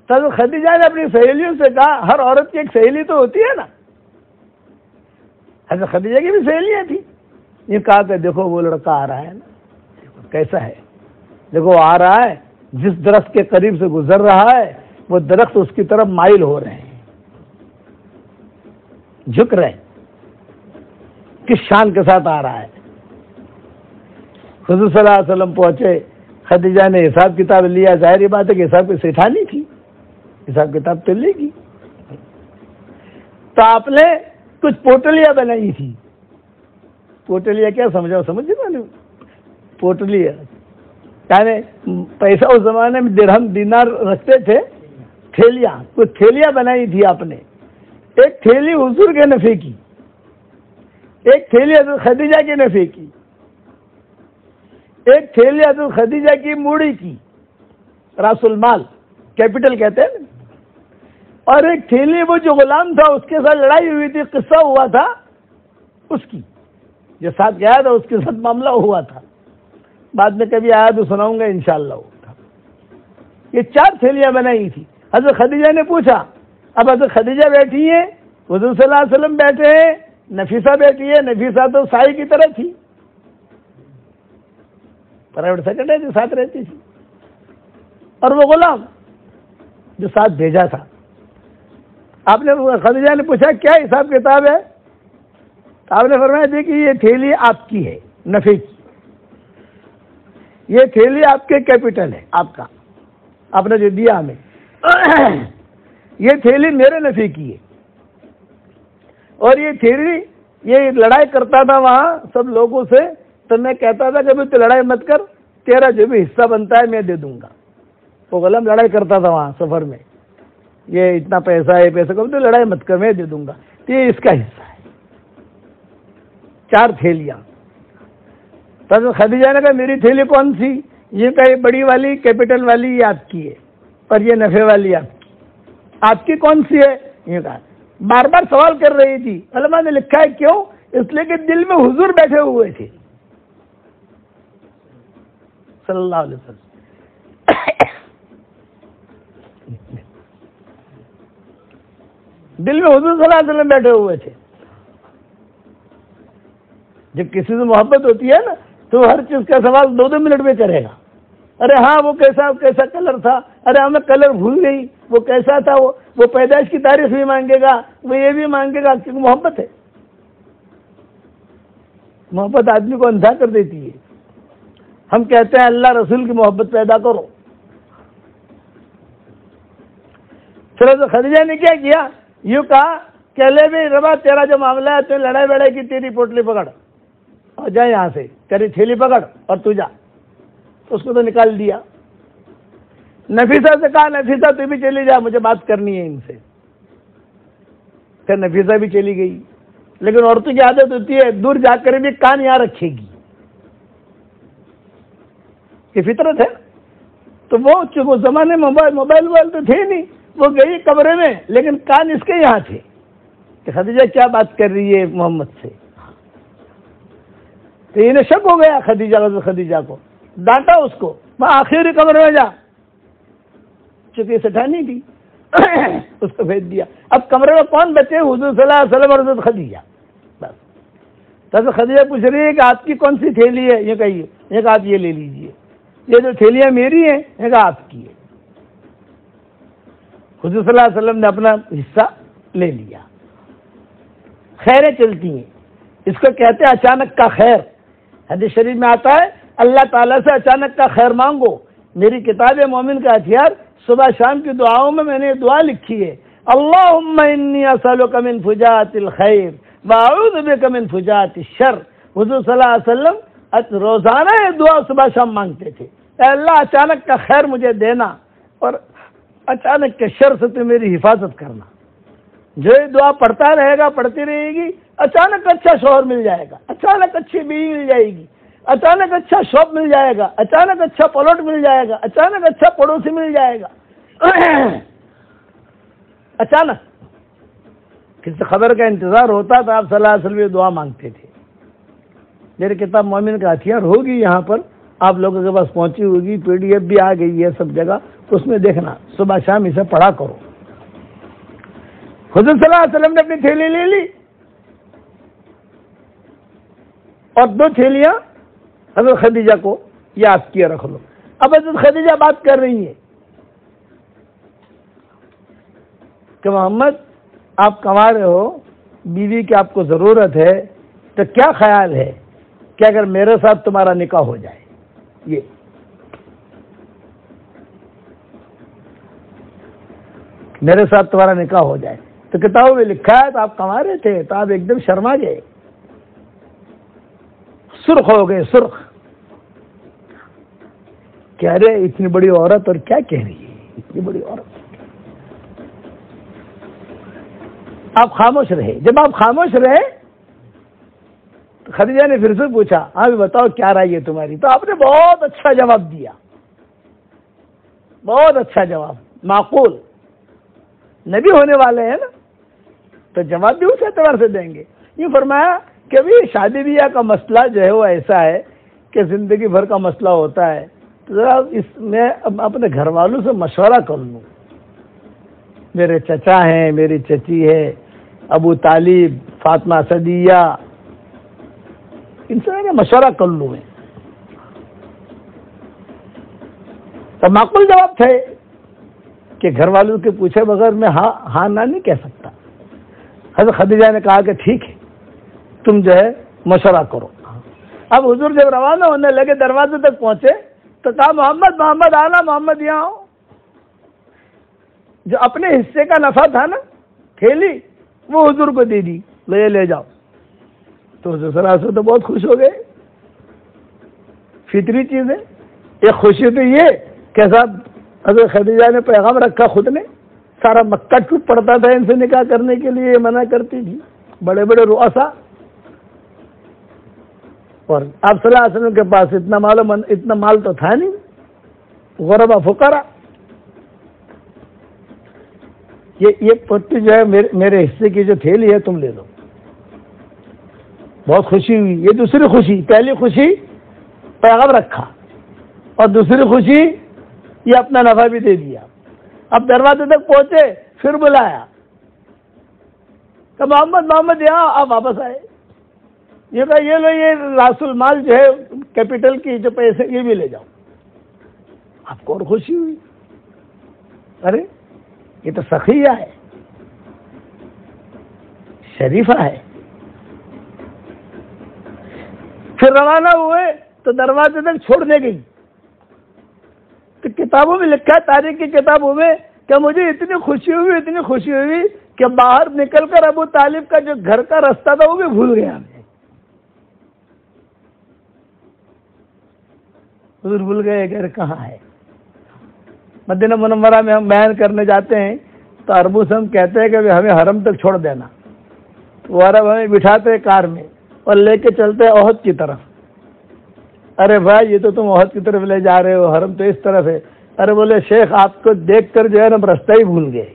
تو خدیجہ نے اپنی سہیلیوں سے کہا، ہر عورت کی ایک سہیلی تو ہوتی ہے نا، حضرت خدیجہ کی بھی سہیلیاں تھیں۔ یہ کہا کہ دیکھو وہ لڑکا آ رہا ہے نا، دیکھو کیسا ہے، دیکھو آ رہا ہے، جس درخت کے قریب سے گزر رہا ہے وہ درخت اس کی طرف مائل ہو رہے ہیں، جھک رہے ہیں، کس شان کے ساتھ آ رہا ہے۔ حضور صلی اللہ علیہ وسلم پہنچے، خدیجہ نے حساب کتاب لیا۔ ظاہر بات ہے کہ حساب کی سیٹھانی تھی، حساب کتاب تو لے گی۔ تو آپ نے کچھ پوٹلیاں بنائی تھی۔ پوٹلیاں کیا سمجھا؟ سمجھے نا پوٹلیاں یعنی پیسہ اس زمانے میں درہم دینار رکھتے تھے، تھیلیاں، کچھ تھیلیاں بنائی تھی آپ نے۔ ایک تھیلی حضور کے نفع کی، ایک تھیلی حضرت خدیجہ کے نفع کی، ایک تھیلی حضرت خدیجہ کی موڑی کی، راس المال کیپٹل کہتے ہیں، اور ایک تھیلی وہ جو غلام تھا اس کے ساتھ لڑائی ہوئی تھی، قصہ ہوا تھا اس کی، جو ساتھ گیا تھا اس کے ساتھ معاملہ ہوا تھا، بعد میں کبھی آیا تو سناؤں گا انشاءاللہ۔ یہ 4 تھیلیاں بنائی تھی۔ حضرت خدیجہ نے پوچھا، اب حضرت خدیجہ بیٹھی ہیں، حضور صلی اللہ علیہ وسلم بیٹھے ہیں، نفیسہ بیٹھی ہے، نفیسہ تو سائی کی طرح تھی، پرائیویٹ سیکرٹری جو ساتھ رہتی تھی، اور وہ غلام جو ساتھ بھیجا تھا۔ آپ نے خدیجہ نے پوچھا کیا حساب کتاب ہے؟ آپ نے فرمایا دیکھیے یہ تھیلی آپ کی ہے نفع کی، یہ تھیلی آپ کے کیپٹل ہے، آپ کا، آپ نے جو دیا ہمیں، یہ تھیلی میرے نفع کی ہے، اور یہ تھیلی، یہ لڑائی کرتا تھا وہاں سب لوگوں سے، تو میں کہتا تھا کہ تو لڑائی مت کر، تیرا جو بھی حصہ بنتا ہے میں دے دوں گا۔ وہ غلام لڑائی کرتا تھا وہاں سفر میں، یہ اتنا پیسہ ہے، پیسہ کم، تو لڑائی مت کر، میں دے دوں گا، تو یہ اس کا حصہ ہے۔ 4 تھیلیاں۔ تو خدیجہ نے کہا میری تھیلی کون سی؟ یہ کہا بڑی والی کیپٹل والی یہ آپ کی ہے، اور یہ نفع والی آپ کی کون سی ہے؟ یہ کہا بار بار سوال کر رہی تھی۔ علماء نے لکھا ہے کیوں؟ اس لیے کہ دل میں حضور بیٹھے ہوئے تھے صلی اللہ علیہ وسلم۔ دل میں حضور صلی اللہ علیہ وسلم بیٹھے ہوئے تھے۔ جب کسی سے محبت ہوتی ہے نا تو ہر چیز کا سوال 2 منٹ میں کرے گا۔ ارے ہاں وہ کیسا کلر تھا، ارے ہمیں کلر بھول گئی، وہ کیسا تھا، وہ پیدائش کی تاریخ بھی مانگے گا، وہ یہ بھی مانگے گا، کیونکہ محبت ہے۔ محبت آدمی کو اندھا کر دیتی ہے. ہم کہتے ہیں اللہ رسول کی محبت پیدا کرو. چلو تو خدیجہ نے کیا کیا؟ یوں کہا کہ لے بھی ربا تیرا جو معاملہ ہے تو لڑائی بڑھائی کی تیری پوٹلی پکڑ اور جا یہاں سے، تیری تھیلی پکڑ اور تو جا. اس کو تو نکال دیا. نفیسہ سے کہا نفیسہ تو بھی چلی جا، مجھے بات کرنی ہے ان سے. پھر نفیسہ بھی چلی گئی. لیکن عورتوں کی عادت ہوتی ہے دور جا کر بھی کان یہاں رکھے گی، یہ فطرت ہے. تو وہ زمانے موبائل تو تھے نہیں، وہ گئی کمرے میں لیکن کان اس کے یہاں تھے کہ خدیجہ کیا بات کر رہی ہے محمد سے. تو انہیں شک ہو گیا خدیجہ کو، ڈانٹا اس کو، میں آخری کمرے میں جا. چونکہ سٹھانی تھی اس کو بھیج دیا. اب کمرے میں کون بچے؟ حضور صلی اللہ علیہ وسلم اور حضرت خدیجہ. بس تو خدیجہ پوچھ رہی ہے کہ آپ کی کون سی تھیلی ہے؟ یہ کہیے. یہ کہا آپ یہ لے لیجئے. یہ جو تھیلیاں میری ہیں، یہ کہا آپ کی ہے. حضور صلی اللہ علیہ وسلم نے اپنا حصہ لے لیا. خیریں چلتی ہیں، اس کو کہتے ہیں اچانک کا خیر. حدیث شریف میں آتا ہے اللہ تعالیٰ سے اچانک کا خیر مانگو. میری کتاب مومن کا ہتھیار صبح شام کی دعاؤں میں نے دعا لکھی ہے، اللہم انی اسألک من فجاءۃ الخیر واعوذ بک من فجاءۃ الشر. حضور صلی اللہ علیہ وسلم روزانہ یہ دعا صبح شام مانگتے تھے، اے اللہ اچانک کا خیر مجھے دینا اور اچانک کے شر سے تو میری حفاظت کرنا. جو یہ دعا پڑھتا رہے گا، پڑھتی رہے گی، اچانک اچھا شوہر مل جائے گا، اچانک اچھی بیوی مل جائے گی، اچانک اچھا شاپ مل جائے گا، اچانک اچھا پلاٹ مل جائے گا، اچانک اچھا پڑوسی مل جائے گا. اچانک کسی خبر کا انتظار ہوتا تو آپ صلی اللہ علیہ وسلم یہ دعا مانگتے تھے. میری کتاب مومن کا ہتھیار ہوگی یہاں پر آپ لوگوں کے پاس پہنچی ہوگی، PDF بھی آ گئی ہے سب جگہ، اس میں دیکھنا صبح شام اسے پڑھا کرو. حضور صلی اللہ علیہ وسلم نے اپنی تھیلی لے لی اور 2 تھیلیاں حضرت خدیجہ کو یاد کیا رکھ لو. اب حضرت خدیجہ بات کر رہی ہے کہ محمد آپ کما رہے ہو، بیوی کی آپ کو ضرورت ہے، تو کیا خیال ہے کہ اگر میرے ساتھ تمہارا نکاح ہو جائے؟ یہ میرے ساتھ تمہارا نکاح ہو جائے. تو کتابوں میں لکھا ہے تو آپ کما رہے تھے تو آپ ایک دم شرما گئے، سرخ ہو گئے، سرخ. کہہ رہے اتنی بڑی عورت اور کیا کہہ رہی ہے، اتنی بڑی عورت. آپ خاموش رہے. جب آپ خاموش رہے تو خدیجہ نے پھر سے پوچھا ہاں بتاؤ کیا رائے ہے تمہاری؟ تو آپ نے بہت اچھا جواب دیا، بہت اچھا جواب، معقول. نبی ہونے والے ہیں نا تو جواب بھی اس اعتبار سے دیں گے. یہ فرمایا کہ ابھی شادی بیاہ کا مسئلہ جو ہے وہ ایسا ہے کہ زندگی بھر کا مسئلہ ہوتا ہے، تو ذرا اس میں اپنے گھر والوں سے مشورہ کر لوں. میرے چچا ہیں، میری چچی ہے، ابو طالب، فاطمہ صدیہ، ان سے میں مشورہ کر لوں. میں تو معقول جواب تھے کہ گھر والوں کے پوچھے بغیر میں ہاں نہ نہیں کہہ سکتا. حضرت خدیجہ نے کہا کہ ٹھیک ہے تم جو ہے مشورہ کرو. اب حضور جب روانہ ہونے لگے دروازے تک پہنچے تو کہا محمد آنا، محمد یہاں آؤ. جو اپنے حصے کا نفع تھا نا تھیلی، وہ حضور کو دے دی، لے جاؤ. تو حضور صلی اللہ علیہ وسلم تو بہت خوش ہو گئے. فطری چیز ہے. ایک خوشی تو یہ کہ صاحب حضرت خدیجہ نے پیغام رکھا خود نے، سارا مکہ ٹوٹ پڑتا تھا ان سے نکاح کرنے کے لیے، منع کرتی تھی بڑے بڑے رؤسا. اور آپ صلی اللہ علیہ وسلم کے پاس اتنا مال تو تھا نہیں، غربا فقرا. یہ پٹی جو ہے میرے حصے کی جو تھیلی ہے تم لے لو. بہت خوشی ہوئی. یہ دوسری خوشی، پہلی خوشی پیغام رکھا اور دوسری خوشی یہ اپنا نفع بھی دے دیا. اب دروازے تک پہنچے پھر بلایا کہ محمد یہاں. آپ واپس آئے. یہ کہا یہ لو، یہ راس المال جو ہے کیپٹل کی جو پیسے یہ بھی لے جاؤ. آپ کو اور خوشی ہوئی. ارے یہ تو سخیہ ہے، شریفہ ہے. پھر روانہ ہوئے تو دروازے تک چھوڑنے گئی. تو کتابوں میں لکھا ہے، تاریخ کی کتابوں میں، کہ مجھے اتنی خوشی ہوئی کہ باہر نکل کر ابو طالب کا جو گھر کا راستہ تھا وہ بھی بھول گیا. حضور بھول گئے گھر کہاں ہے. مدینہ منورہ میں ہم بیان کرنے جاتے ہیں تو عربوں سے ہم کہتے ہیں کہ ہمیں حرم تک چھوڑ دینا. وہ عرب ہمیں بٹھاتے کار میں اور لے کے چلتے احد کی طرف. ارے بھائی یہ تو تم احد کی طرف لے جا رہے ہو، حرم تو اس طرف ہے. ارے بولے شیخ آپ کو دیکھ کر جو ہے نا راستہ ہی بھول گئے.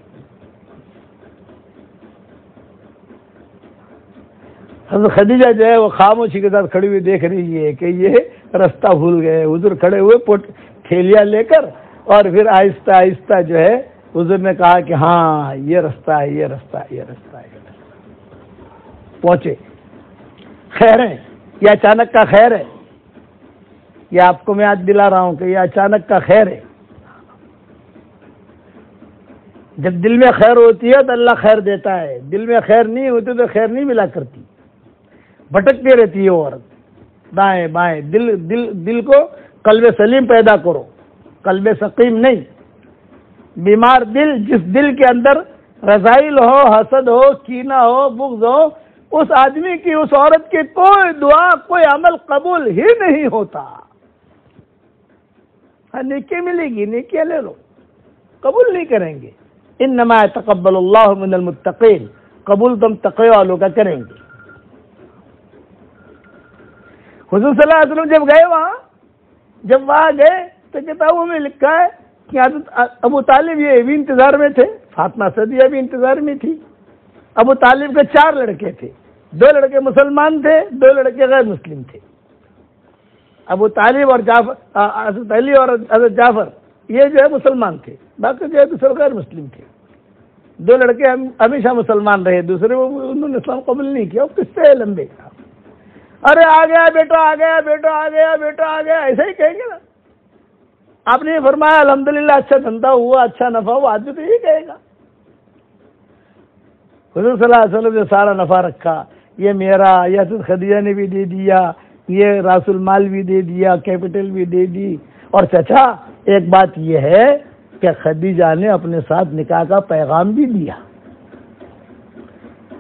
حضرت خدیجہ جو ہے وہ خاموشی کے ساتھ کھڑی ہوئی دیکھ رہی ہے کہ یہ راستہ بھول گئے. حضور کھڑے ہوئے تھیلیاں لے کر، اور پھر آہستہ آہستہ جو ہے حضور نے کہا کہ ہاں یہ راستہ ہے، یہ راستہ ہے، یہ راستہ ہے. پہنچے. خیر ہے یہ اچانک کا خیر ہے، یہ آپ کو میں آج دلا رہا ہوں کہ یہ اچانک کا خیر ہے. جب دل میں خیر ہوتی ہے تو اللہ خیر دیتا ہے. دل میں خیر نہیں ہوتی تو خیر نہیں ملا کرتی، بھٹکتی رہتی ہے عورت دائیں بائیں. دل کو قلب سلیم پیدا کرو، قلب سقیم نہیں. بیمار دل، جس دل کے اندر رذائل ہو، حسد ہو، کینہ ہو، بغض ہو، اس آدمی کی، اس عورت کی کوئی دعا، کوئی عمل قبول ہی نہیں ہوتا. ہاں نیکی ملے گی، نیکیاں لے لو، قبول نہیں کریں گے. انما يتقبل اللہ من المتقین، قبول تم تقوی والوں کا کریں گے. حضور صلی اللہ علیہ وسلم جب وہاں گئے تو کتابوں میں لکھا ہے کہ حضرت ابو طالب یہ بھی انتظار میں تھے، فاطمہ صدیہ بھی انتظار میں تھی. ابو طالب کے 4 لڑکے تھے، 2 لڑکے مسلمان تھے، 2 لڑکے غیر مسلم تھے. ابو طالب اور حضرت علی اور حضرت جعفر یہ جو ہے مسلمان تھے، باقی جو ہے دوسرے غیر مسلم تھے. 2 لڑکے ہمیشہ مسلمان رہے، دوسرے انہوں نے اسلام قبول نہیں کیا. وہ قصے لمبے کا. ارے آ گیا بیٹا، آ گیا بیٹا، آ گیا بیٹا، آ گیا، ایسا ہی کہیں گے نا. آپ نے فرمایا الحمدللہ اچھا دھندا ہوا، اچھا نفع ہوا، آدمی تو یہی کہے گا. حضور صلی اللہ علیہ وسلم نے سارا نفع رکھا، یہ میرا، یہ حضرت خدیجہ نے بھی دے دیا، یہ راس المال بھی دے دیا، کیپٹل بھی دے دی. اور چچا ایک بات یہ ہے کہ خدیجہ نے اپنے ساتھ نکاح کا پیغام بھی دیا.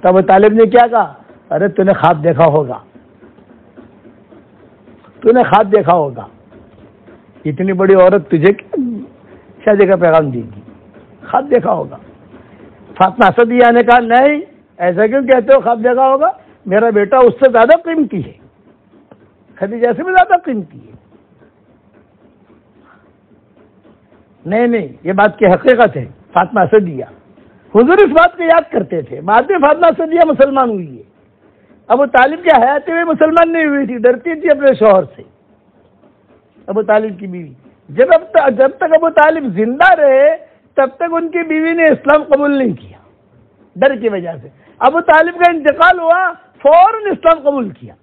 تب طالب نے کیا کہا؟ ارے تو نے خواب دیکھا ہوگا، تو نے خواب دیکھا ہوگا، اتنی بڑی عورت تجھے شادی کا پیغام دے گی، خواب دیکھا ہوگا. فاطمہ صدیہ نے کہا نہیں، ایسا کیوں کہتے ہو خواب دیکھا ہوگا؟ میرا بیٹا اس سے زیادہ قیمتی ہے، خدیجہ سے بھی زیادہ قیمتی ہے. نہیں یہ بات کی حقیقت ہے. فاطمہ صدیہ، حضور اس بات کو یاد کرتے تھے. بعد میں فاطمہ صدیہ مسلمان ہوئی ہے. ابو طالب کی حیات میں مسلمان نہیں ہوئی تھی، ڈرتی تھی اپنے شوہر سے. ابو طالب کی بیوی جب تک ابو طالب زندہ رہے تب تک ان کی بیوی نے اسلام قبول نہیں کیا، ڈر کی وجہ سے. ابو طالب کا انتقال ہوا، فوراً اسلام قبول کیا.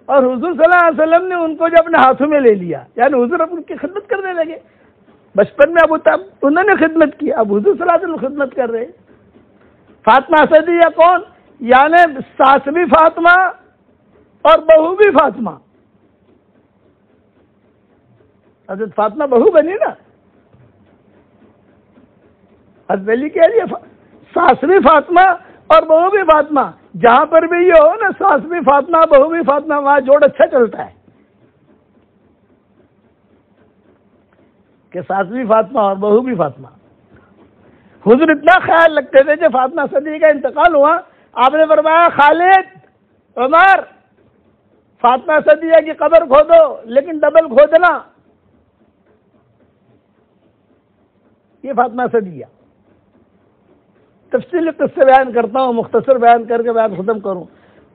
اور حضور صلی اللہ علیہ وسلم نے ان کو جو اپنے ہاتھوں میں لے لیا، یعنی حضور اب ان کی خدمت کرنے لگے. بچپن میں ابو طالب انہوں نے خدمت کی، اب حضور صلی اللہ علیہ وسلم خدمت کر رہے. فاطمہ صدیہ کون؟ یعنی ساس بھی فاطمہ اور بہو بھی فاطمہ. حضرت فاطمہ بہو بنی نا. حضرت علی کہہ رہی ہے ساس بھی فاطمہ اور بہو بھی فاطمہ. جہاں پر بھی یہ ہو نا، ساس بھی فاطمہ بہو بھی فاطمہ، وہاں جوڑ اچھا چلتا ہے کہ ساس بھی فاطمہ اور بہو بھی فاطمہ. حضور اتنا خیال رکھتے تھے. جب فاطمہ صدیقہ کا انتقال ہوا، آپ نے فرمایا خالد، عمر، فاطمہ صدیقہ کی قبر کھودو لیکن ڈبل کھودنا. یہ فاطمہ صدیقہ. تفصیلی قصے بیان کرتا ہوں، مختصر بیان کر کے بیان ختم کروں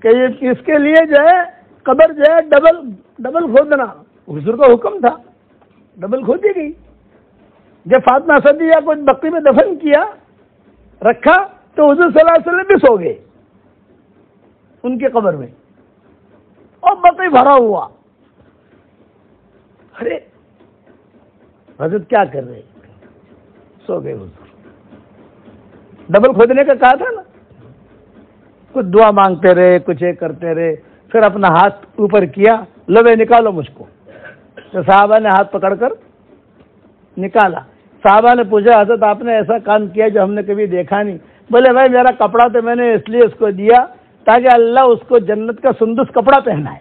کہ اس کے لیے جو ہے قبر جو ہے ڈبل کھودنا. حضور کا حکم تھا، ڈبل کھودی گئی. جب فاطمہ صدیقہ کو بقی میں دفن کیا، رکھا، تو حضور صلی اللہ علیہ وسلم بھی سو گئے ان کی قبر میں، اور بقی بھرا ہوا. ارے حضرت کیا کر رہے؟ سو گئے حضور. ڈبل کھودنے کا کہا تھا نا. کچھ دعا مانگتے رہے، کچھ ایک کرتے رہے. پھر اپنا ہاتھ اوپر کیا، لو بھائی نکالو مجھ کو. تو صحابہ نے ہاتھ پکڑ کر نکالا. صحابہ نے پوچھا حضرت آپ نے ایسا کام کیا جو ہم نے کبھی دیکھا نہیں. بولے بھائی میرا کپڑا تو میں نے اس لیے اس کو دیا تاکہ اللہ اس کو جنت کا سندس کپڑا پہنائے،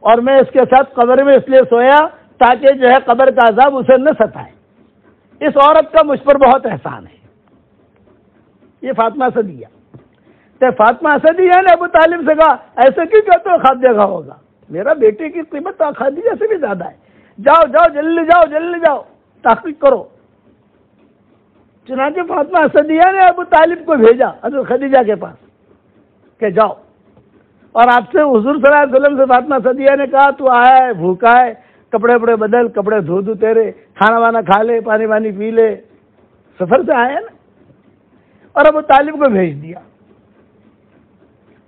اور میں اس کے ساتھ قبر میں اس لیے سویا تاکہ جو ہے قبر کا عذاب اسے نہ ستائے. اس عورت کا مجھ پر بہت احسان ہے. یہ فاطمہ اسدیہ. تو فاطمہ اسدیہ نے ابو طالب سے کہا ایسے کیوں کہتے ہو خادجہ ہوگا، میرا بیٹے کی قیمت تو خادجہ سے بھی زیادہ ہے. جاؤ جاؤ جلدی جاؤ جلدی جاؤ تحقیق کرو. چنانچہ فاطمہ اسدیہ نے ابو طالب کو بھیجا حضرت خدیجہ کے پاس کہ جاؤ. اور آپ سے حضور صلی اللہ علیہ وسلم سے فاطمہ اسدیہ نے کہا تو آیا ہے، بھوکا ہے، کپڑے وپڑے بدل، کپڑے دھو دو تیرے، کھانا وانا کھا لے، پانی وانی پی لے، سفر سے آیا نا. اور ابو طالب کو بھیج دیا.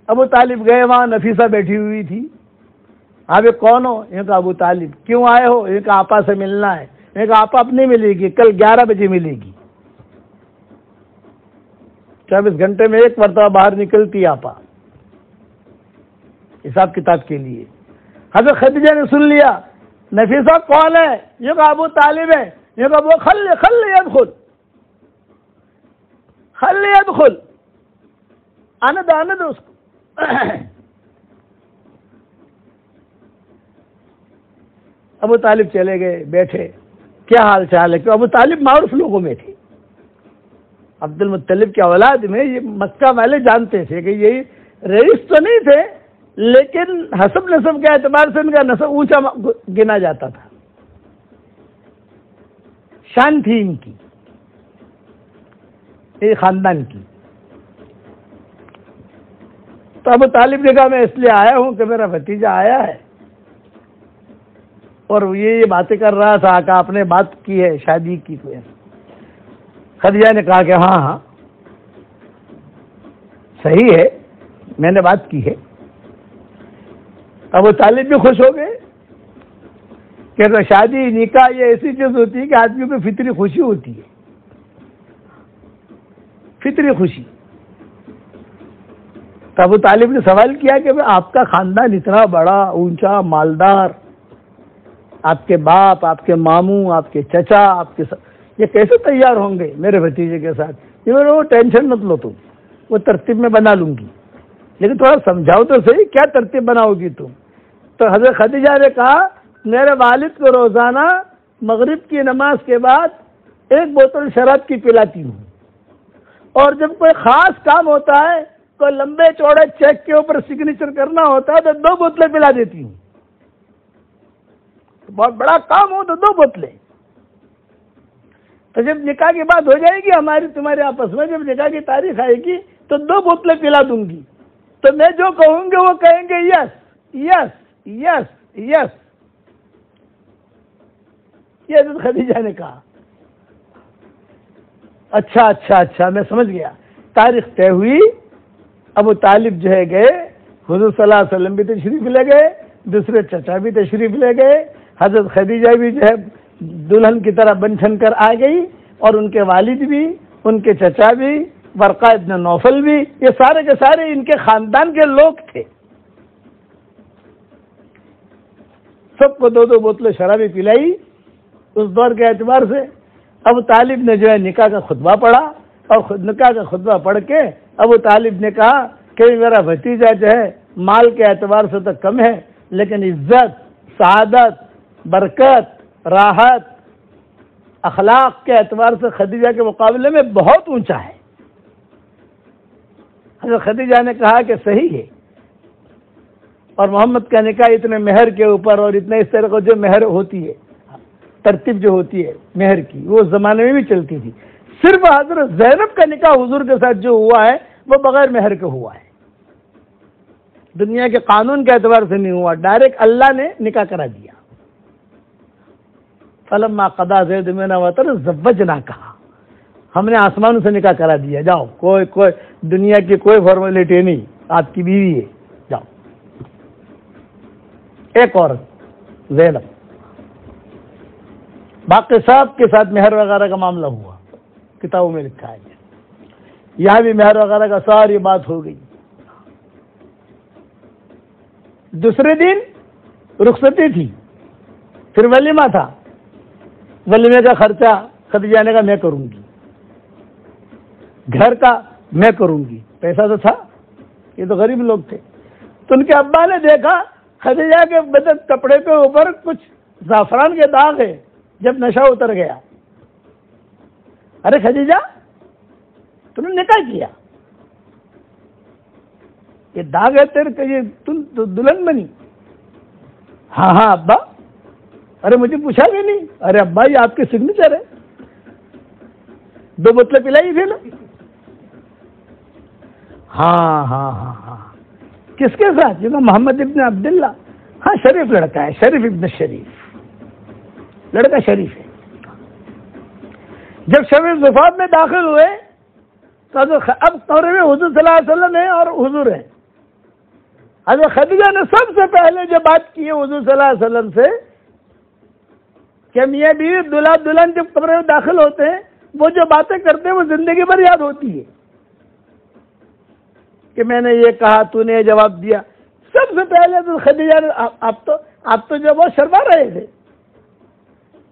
ابو طالب گئے، وہاں نفیسہ بیٹھی ہوئی تھی. آپ یہ کون ہو؟ یہ کہا ابو طالب. کیوں آئے ہو؟ یہ کہا آپا سے ملنا ہے. یہ کہا آپا اب نہیں ملے گی، کل 11 بجے ملے گی. 24 گھنٹے میں ایک مرتبہ باہر نکلتی آپا حساب کتاب کے لیے. حضرت خدیجہ نے سن لیا. نفیسہ کون ہے؟ یہ کہا ابو طالب ہے. یہ کہا وہ خل يدخل خل يدخل، آنے دو اس کو. ابو طالب چلے گئے، بیٹھے. کیا حال چال ہے؟ کہ ابو طالب معروف لوگوں میں تھے. عبد المطلب کی اولاد میں یہ مکہ والے جانتے تھے کہ یہ رئیس تو نہیں تھے، لیکن حسب نسب کے اعتبار سے ان کا نسب اونچا گنا جاتا تھا. شان تھی ان کی، یہ خاندان کی. تو ابو طالب نے کہا میں اس لیے آیا ہوں کہ میرا بھتیجا آیا ہے اور یہ باتیں کر رہا تھا کہ آپ نے بات کی ہے شادی کی کوئی. خدیجہ نے کہا کہ ہاں ہاں صحیح ہے، میں نے بات کی ہے. ابو طالب بھی خوش ہو گئے کہ شادی نکاح یہ ایسی چیز ہوتی ہے کہ آدمی کو فطری خوشی ہوتی ہے، فطری خوشی. تو ابو طالب نے سوال کیا کہ آپ کا خاندان اتنا بڑا اونچا مالدار، آپ کے باپ، آپ کے ماموں، آپ کے چچا، آپ کے یہ کیسے تیار ہوں گے میرے بھتیجے کے ساتھ؟ یہ وہ ٹینشن مت لو، تم وہ ترتیب میں بنا لوں گی، لیکن تھوڑا سمجھاؤ تو صحیح کیا ترتیب بناؤ گی تم. تو حضرت خدیجہ نے کہا میرے والد کو روزانہ مغرب کی نماز کے بعد 1 بوتل شراب کی پلاتی ہوں، اور جب کوئی خاص کام ہوتا ہے، کوئی لمبے چوڑے چیک کے اوپر سگنیچر کرنا ہوتا ہے تو 2 بوتلیں پلا دیتی ہوں. بہت بڑا کام ہو تو 2 بوتلیں. تو جب نکاح کی بات ہو جائے گی ہماری تمہارے آپس میں، جب نکاح کی تاریخ آئے گی تو 2 بوتلیں پلا دوں گی. تو میں جو کہوں گے وہ کہیں گے یس یس یس یس. یہ حضرت خدیجہ نے کہا اچھا اچھا اچھا میں سمجھ گیا. تاریخ طے ہوئی. ابو طالب جو ہے گئے، حضور صلی اللہ علیہ وسلم بھی تشریف لے گئے، دوسرے چچا بھی تشریف لے گئے. حضرت خدیجہ بھی جو ہے دلہن کی طرح بن ٹھن کر آ گئی، اور ان کے والد بھی، ان کے چچا بھی، ورقہ ابن نوفل بھی، یہ سارے کے سارے ان کے خاندان کے لوگ تھے. سب کو 2 بوتلیں شرابی پلائی. اس دور کے اعتبار سے ابو طالب نے جو ہے نکاح کا خطبہ پڑھا، اور نکاح کا خطبہ پڑھ کے ابو طالب نے کہا کہ میرا بھتیجا جو ہے مال کے اعتبار سے تو کم ہے، لیکن عزت، سعادت، برکت، راحت، اخلاق کے اعتبار سے خدیجہ کے مقابلے میں بہت اونچا ہے. حضرت خدیجہ نے کہا کہ صحیح ہے. اور محمد کا نکاح اتنے مہر کے اوپر، اور اتنے اس طرح کو جو مہر ہوتی ہے، ترتیب جو ہوتی ہے مہر کی، وہ زمانے میں بھی چلتی تھی. صرف حضرت زینب کا نکاح حضور کے ساتھ جو ہوا ہے وہ بغیر مہر کے ہوا ہے. دنیا کے قانون کے اعتبار سے نہیں ہوا، ڈائریکٹ اللہ نے نکاح کرا دیا. فلما قضا زید منها وطرا زوجناکہا، ہم نے آسمانوں سے نکاح کرا دیا. جاؤ، کوئی دنیا کی کوئی فارمیلٹی نہیں، آپ کی بیوی ہے، جاؤ. ایک عورت زینب، باقی سب کے ساتھ مہر وغیرہ کا معاملہ ہوا، کتابوں میں لکھا ہے. یہاں بھی مہر وغیرہ کا ساری بات ہو گئی. دوسرے دن رخصتی تھی، پھر ولیمہ تھا، ولیمے کا خرچہ خدیجہ نے کہا میں کروں گی، گھر کا میں کروں گی، پیسہ تو تھا، یہ تو غریب لوگ تھے۔ تو ان کے ابا نے دیکھا خدیجہ کے بدن کپڑے کے اوپر کچھ زعفران کے داغ ہے، جب نشہ اتر گیا، ارے خدیجہ تم نے نکاح کیا، یہ داغ ہے تیرے، یہ تم دلہن بنی؟ ہاں ہاں ابا، ارے مجھے پوچھا بھی نہیں، ارے ابا یہ آپ کے سگنیچر ہے، 2 بوتلیں پلائی تھی نا؟ ہاں ہاں ہاں ہاں، کس کے ساتھ؟ یہ محمد ابن عبداللہ، ہاں شریف لڑکا ہے، شریف ابن شریف، لڑکا شریف ہے۔ جب شب زفاف میں داخل ہوئے تو اب قبر میں حضور صلی اللہ علیہ وسلم ہے اور حضور ہے۔ حضرت خدیجہ نے سب سے پہلے جو بات کی ہے حضور صلی اللہ علیہ وسلم سے کہ میاں بیوی دلہا دلہن جب قبر میں داخل ہوتے ہیں وہ جو باتیں کرتے ہیں وہ زندگی بھر یاد ہوتی ہے، کہ میں نے یہ کہا، تو نے یہ جواب دیا۔ سب سے پہلے تو خدیجہ نے آپ تو جو بہت شرما رہے تھے،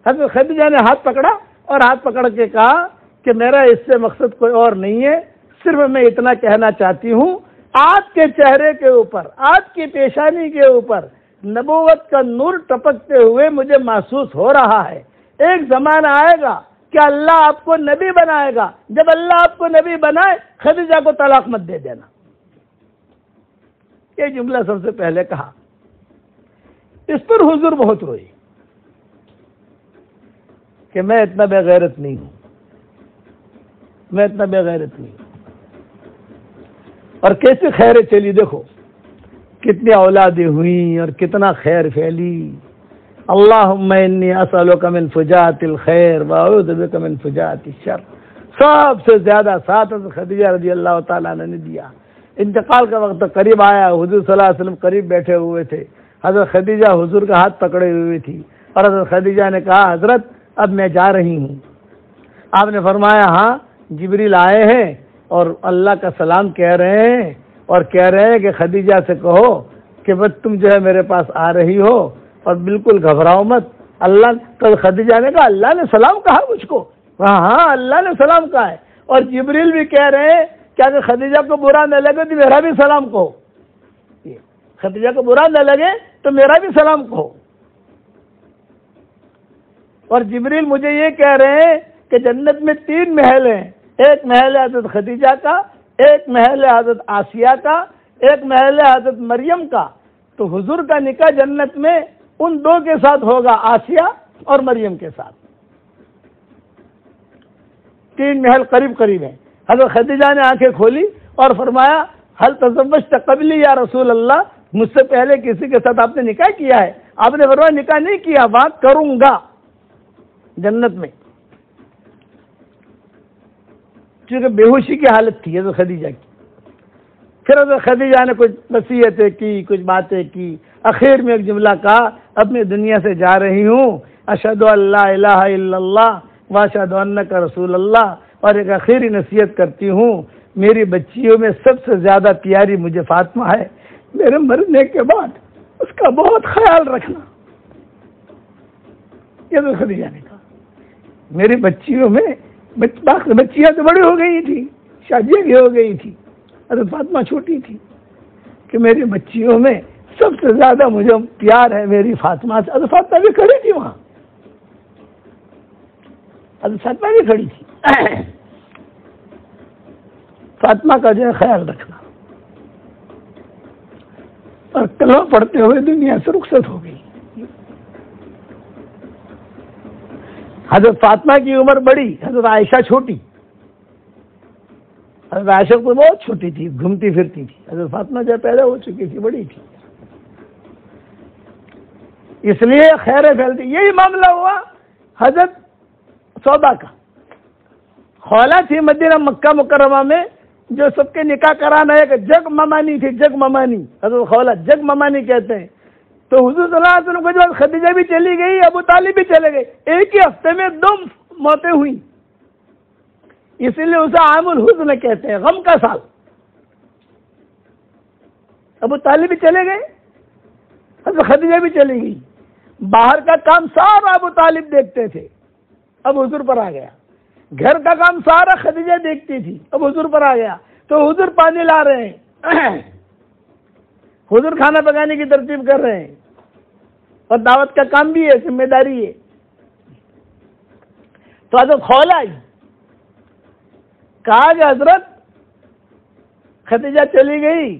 حضرت خدیجہ نے ہاتھ پکڑا اور ہاتھ پکڑ کے کہا کہ میرا اس سے مقصد کوئی اور نہیں ہے، صرف میں اتنا کہنا چاہتی ہوں، آپ کے چہرے کے اوپر، آپ کی پیشانی کے اوپر نبوت کا نور ٹپکتے ہوئے مجھے محسوس ہو رہا ہے۔ ایک زمانہ آئے گا کہ اللہ آپ کو نبی بنائے گا، جب اللہ آپ کو نبی بنائے خدیجہ کو طلاق مت دے دینا۔ یہ جملہ سب سے پہلے کہا۔ اس پر حضور بہت روئی کہ میں اتنا بے غیرت نہیں ہوں، میں اتنا بے غیرت نہیں ہوں۔ اور کیسی خیریں چلی، دیکھو کتنی اولادیں ہوئیں اور کتنا خیر پھیلی۔ اللہم انی اسألک من فجاءۃ الخیر واعوذ بک من فجاءۃ الشر، سب سے زیادہ ساتھ حضرت خدیجہ رضی اللہ تعالیٰ عنہ نے دیا۔ انتقال کا وقت قریب آیا، حضور صلی اللہ علیہ وسلم قریب بیٹھے ہوئے تھے، حضرت خدیجہ حضور کا ہاتھ پکڑے ہوئے تھی، اور حضرت خدیجہ نے کہا حضرت اب میں جا رہی ہوں۔ آپ نے فرمایا ہاں جبریل آئے ہیں اور اللہ کا سلام کہہ رہے ہیں، اور کہہ رہے ہیں کہ خدیجہ سے کہو کہ بس تم جو ہے میرے پاس آ رہی ہو اور بالکل گھبراؤ مت۔ اللہ تو خدیجہ نے کہا اللہ نے سلام کہا مجھ کو؟ ہاں اللہ نے سلام کہا ہے، اور جبریل بھی کہہ رہے ہیں کہ اگر خدیجہ کو برا نہ لگے تو میرا بھی سلام کہو، خدیجہ کو برا نہ لگے تو میرا بھی سلام کہو۔ اور جبریل مجھے یہ کہہ رہے ہیں کہ جنت میں 3 محل ہیں، ایک محل ہے حضرت خدیجہ کا، ایک محل ہے حضرت آسیہ کا، ایک محل ہے حضرت مریم کا۔ تو حضور کا نکاح جنت میں ان 2 کے ساتھ ہوگا، آسیہ اور مریم کے ساتھ۔ 3 محل قریب قریب ہیں۔ حضرت خدیجہ نے آنکھیں کھولی اور فرمایا حل تزوجت قبلی یا رسول اللہ، مجھ سے پہلے کسی کے ساتھ آپ نے نکاح کیا ہے؟ آپ نے فرمایا نکاح نہیں کیا، وہاں کروں گا جنت میں، کیونکہ بے ہوشی کی حالت تھی حضرت خدیجہ کی۔ پھر حضرت خدیجہ نے کچھ نصیحتیں کی، کچھ باتیں کی، اخیر میں ایک جملہ کہا اب میں دنیا سے جا رہی ہوں، اشہد ان لا الہ الا اللہ واشہد انک رسول اللہ، اور ایک آخری نصیحت کرتی ہوں، میری بچیوں میں سب سے زیادہ پیاری مجھے فاطمہ ہے، میرے مرنے کے بعد اس کا بہت خیال رکھنا۔ یہ تو خدیجہ نے کہا میری بچیوں میں، بچیاں تو بڑی ہو گئی تھی، شادیاں بھی ہو گئی تھی، حضرت فاطمہ چھوٹی تھی، کہ میری بچیوں میں سب سے زیادہ مجھے پیار ہے میری فاطمہ سے۔ حضرت فاطمہ بھی کھڑی تھی وہاں، حضرت فاطمہ بھی کھڑی تھی۔ فاطمہ کا جو ہے خیال رکھنا، اور کلمہ پڑھتے ہوئے دنیا سے رخصت ہو گئی۔ حضرت فاطمہ کی عمر بڑی، حضرت عائشہ چھوٹی۔ حضرت عائشہ کو بہت چھوٹی تھی، گھومتی پھرتی تھی، حضرت فاطمہ جو پیدا ہو چکی تھی، بڑی تھی، اس لیے خیر پھیلتی۔ یہی معاملہ ہوا حضرت سودا کا۔ خولہ تھی مدینہ مکہ مکرمہ میں جو سب کے نکاح کرانا، ایک جگ ممانی تھی، جگ ممانی، حضرت خولہ جگ ممانی کہتے ہیں۔ تو حضور صلی اللہ علیہ وسلم کے بعد خدیجہ بھی چلی گئی، ابو طالب بھی چلے گئے، ایک ہی ہفتے میں 2 موتیں ہوئیں، اسی لیے اسے عام الحزن کہتے ہیں، غم کا سال۔ ابو طالب بھی چلے گئے حضرت خدیجہ بھی چلی گئی. باہر کا کام سارا ابو طالب دیکھتے تھے، اب حضور پر آ گیا. گھر کا کام سارا خدیجہ دیکھتی تھی، اب حضور پر آ گیا. تو حضور پانی لا رہے ہیں، حضور کھانا پکانے کی ترتیب کر رہے ہیں، اور دعوت کا کام بھی ہے، ذمہ داری ہے. تو حضرت خولہ آئی، کہا کہ حضرت خدیجہ چلی گئی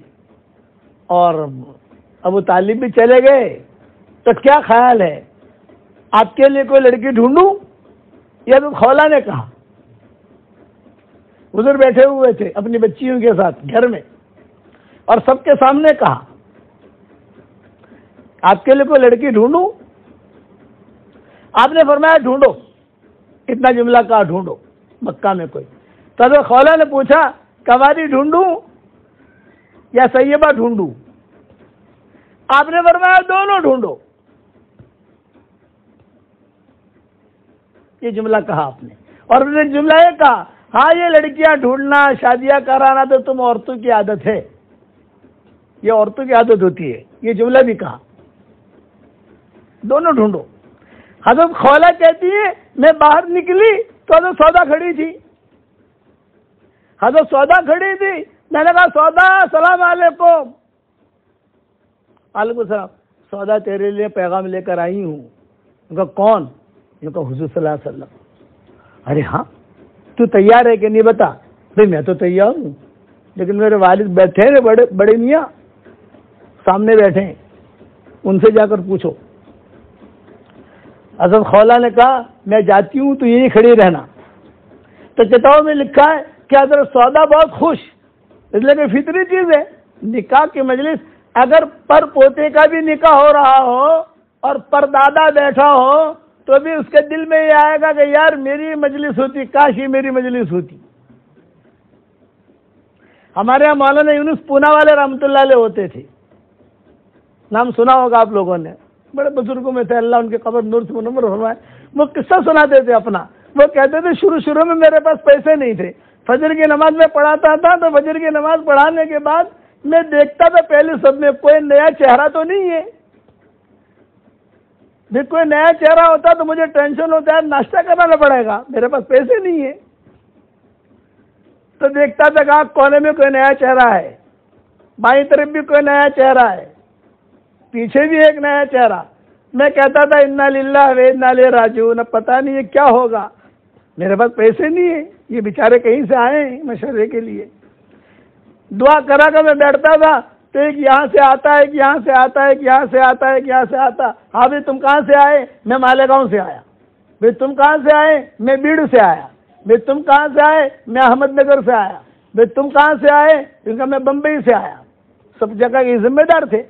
اور ابو طالب بھی چلے گئے، تو کیا خیال ہے آپ کے لیے کوئی لڑکی ڈھونڈوں؟ یہ حضرت خولہ نے کہا. حضور بیٹھے ہوئے تھے اپنی بچیوں کے ساتھ گھر میں، اور سب کے سامنے کہا آپ کے لیے کوئی لڑکی ڈھونڈوں؟ آپ نے فرمایا ڈھونڈو. اتنا جملہ کہا ڈھونڈو مکہ میں کوئی. تو حضرت خولہ نے پوچھا کنواری ڈھونڈوں یا سیبہ ڈھونڈوں؟ آپ نے فرمایا دونوں ڈھونڈو. یہ جملہ کہا آپ نے، اور انہوں نے جملہ یہ کہا ہاں یہ لڑکیاں ڈھونڈنا، شادیاں کرانا تو تم عورتوں کی عادت ہے، یہ عورتوں کی عادت ہوتی ہے. یہ جملہ بھی کہا دونوں ڈھونڈو. حضرت خولہ کہتی ہے میں باہر نکلی تو حضرت سودا کھڑی تھی. حضرت سودا کھڑی تھی، میں نے کہا سودا السلام علیکم. وعلیکم السلام. سودا تیرے لیے پیغام لے کر آئی ہوں. ان کا کون؟ ان کا حضور صلی اللہ علیہ وسلم. ارے ہاں تو تیار ہے کہ نہیں بتا. بھائی میں تو تیار ہوں، لیکن میرے والد بیٹھے ہیں، بڑے میاں سامنے بیٹھے ہیں، ان سے جا کر پوچھو. حضرت خولہ نے کہا میں جاتی ہوں تو یہی کھڑی رہنا. تو کتابوں میں لکھا ہے کہ حضرت سودا بہت خوش، اس لیے کہ فطری چیز ہے نکاح کی مجلس. اگر پر پوتے کا بھی نکاح ہو رہا ہو اور پر دادا بیٹھا ہو تو بھی اس کے دل میں یہ آئے گا کہ یار میری مجلس ہوتی، کاش ہی میری مجلس ہوتی. ہمارے یہاں مولانا یونس پونا والے رحمۃ اللہ علیہ ہوتے تھے، نام سنا ہوگا آپ لوگوں نے، بڑے بزرگوں میں تھے، اللہ ان کی قبر نور سے منور فرمائے. وہ قصہ سناتے تھے اپنا. وہ کہتے تھے شروع میں میرے پاس پیسے نہیں تھے، فجر کی نماز میں پڑھاتا تھا، تو فجر کی نماز پڑھانے کے بعد میں دیکھتا تھا پہلے سب میں کوئی نیا چہرہ تو نہیں ہے. بھی کوئی نیا چہرہ ہوتا تو مجھے ٹینشن ہوتا ہے ناشتہ کرنا پڑے گا، میرے پاس پیسے نہیں ہے. تو دیکھتا تھا کہ کونے میں کوئی نیا چہرہ ہے، بائیں طرف بھی کوئی نیا چہرہ ہے، پیچھے بھی ایک نیا چہرہ. میں کہتا تھا انا للہ و انا الیہ راجعون. اب پتہ نہیں یہ کیا ہوگا، میرے پاس پیسے نہیں ہیں، یہ بیچارے کہیں سے آئے ہیں مشورے کے لیے. دعا کرا کر میں بیٹھتا تھا تو ایک یہاں سے آتا ہے، ایک یہاں سے آتا ہے، ایک یہاں سے آتا ہے، ایک یہاں سے آتا. ہاں بھائی تم کہاں سے آئے؟ میں مالیگاؤں سے آیا. بھائی تم کہاں سے آئے؟ میں بیڑ سے آیا. بھائی تم کہاں سے آئے؟ میں احمد نگر سے آیا. بھائی تم کہاں سے آئے؟ کیونکہ میں بمبئی سے آیا. سب جگہ کے ذمہ دار تھے.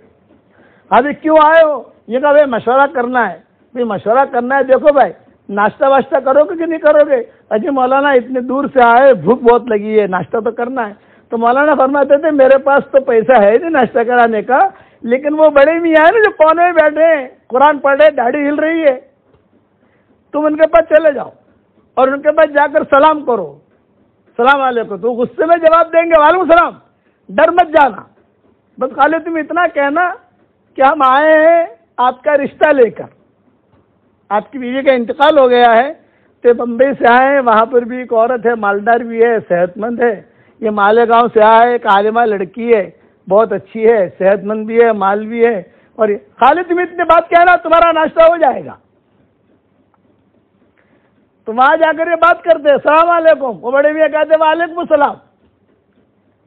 ابھی کیوں آئے ہو؟ یہ کہا بھائی مشورہ کرنا ہے. بھائی مشورہ کرنا ہے، دیکھو بھائی ناشتہ واشتہ کرو گے کہ نہیں کرو گے؟ اجی مولانا اتنے دور سے آئے، بھوک بہت لگی ہے، ناشتہ تو کرنا ہے. تو مولانا فرماتے تھے میرے پاس تو پیسہ ہے نہیں ناشتہ کرانے کا، لیکن وہ بڑے میاں ہیں نا جو کونے میں بیٹھے ہیں، قرآن پڑھ رہے، داڑھی ہل رہی ہے، تم ان کے پاس چلے جاؤ اور ان کے پاس جا کر سلام کرو، السلام علیکم. تو غصے میں جواب دیں گے وعلیکم السلام. ڈر مت جانا، بس خالی تم اتنا کہنا کہ ہم آئے ہیں آپ کا رشتہ لے کر، آپ کی بیوی کا انتقال ہو گیا ہے تو بمبئی سے آئے ہیں، وہاں پر بھی ایک عورت ہے، مالدار بھی ہے، صحت مند ہے. یہ مالیگاؤں سے آئے، ایک عالمہ لڑکی ہے، بہت اچھی ہے، صحت مند بھی ہے، مال بھی ہے. اور خالی تم اتنی بات کہنا تمہارا ناشتہ ہو جائے گا. تو وہاں جا کر یہ بات کرتے السلام علیکم. وہ بڑے میاں کہتے وعلیکم السلام.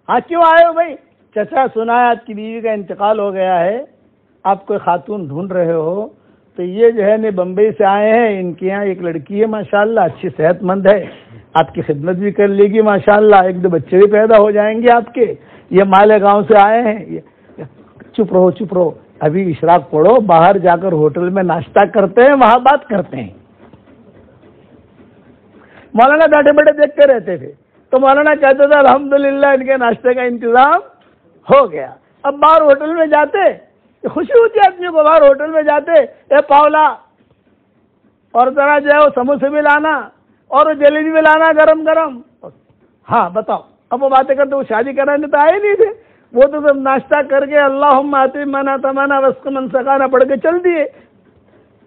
ہاں کیوں آئے ہو بھائی؟ چچا سنا ہے آپ کی بیوی کا انتقال ہو گیا ہے، آپ کوئی خاتون ڈھونڈ رہے ہو، تو یہ جو ہے بمبئی سے آئے ہیں، ان کے یہاں ایک لڑکی ہے ماشاءاللہ، اچھی صحت مند ہے، آپ کی خدمت بھی کر لے گی ماشاءاللہ، ایک دو بچے بھی پیدا ہو جائیں گے آپ کے. یہ مالیگاؤں سے آئے ہیں. چپ رہو، ابھی اشراق پڑھو، باہر جا کر ہوٹل میں ناشتہ کرتے ہیں، وہاں بات کرتے ہیں. مولانا بیٹھے بیٹھے دیکھتے رہتے تھے. تو مولانا کہتے تھے الحمدللہ ان کے ناشتے کا انتظام ہو گیا. اب باہر ہوٹل میں جاتے، خوشی ہوتی ہے آدمی کو، باہر ہوٹل میں جاتے اے پاولا اور ذرا جو ہے وہ سموسے بھی لانا اور وہ جلیبی بھی لانا گرم گرم. ہاں بتاؤ. اب وہ باتیں کرتے، وہ شادی کرانے تو آئے نہیں تھے، وہ تو سب ناشتہ کر کے اللہم آتی منا تمنا وسق من سقانا پڑھ کے چل دیے.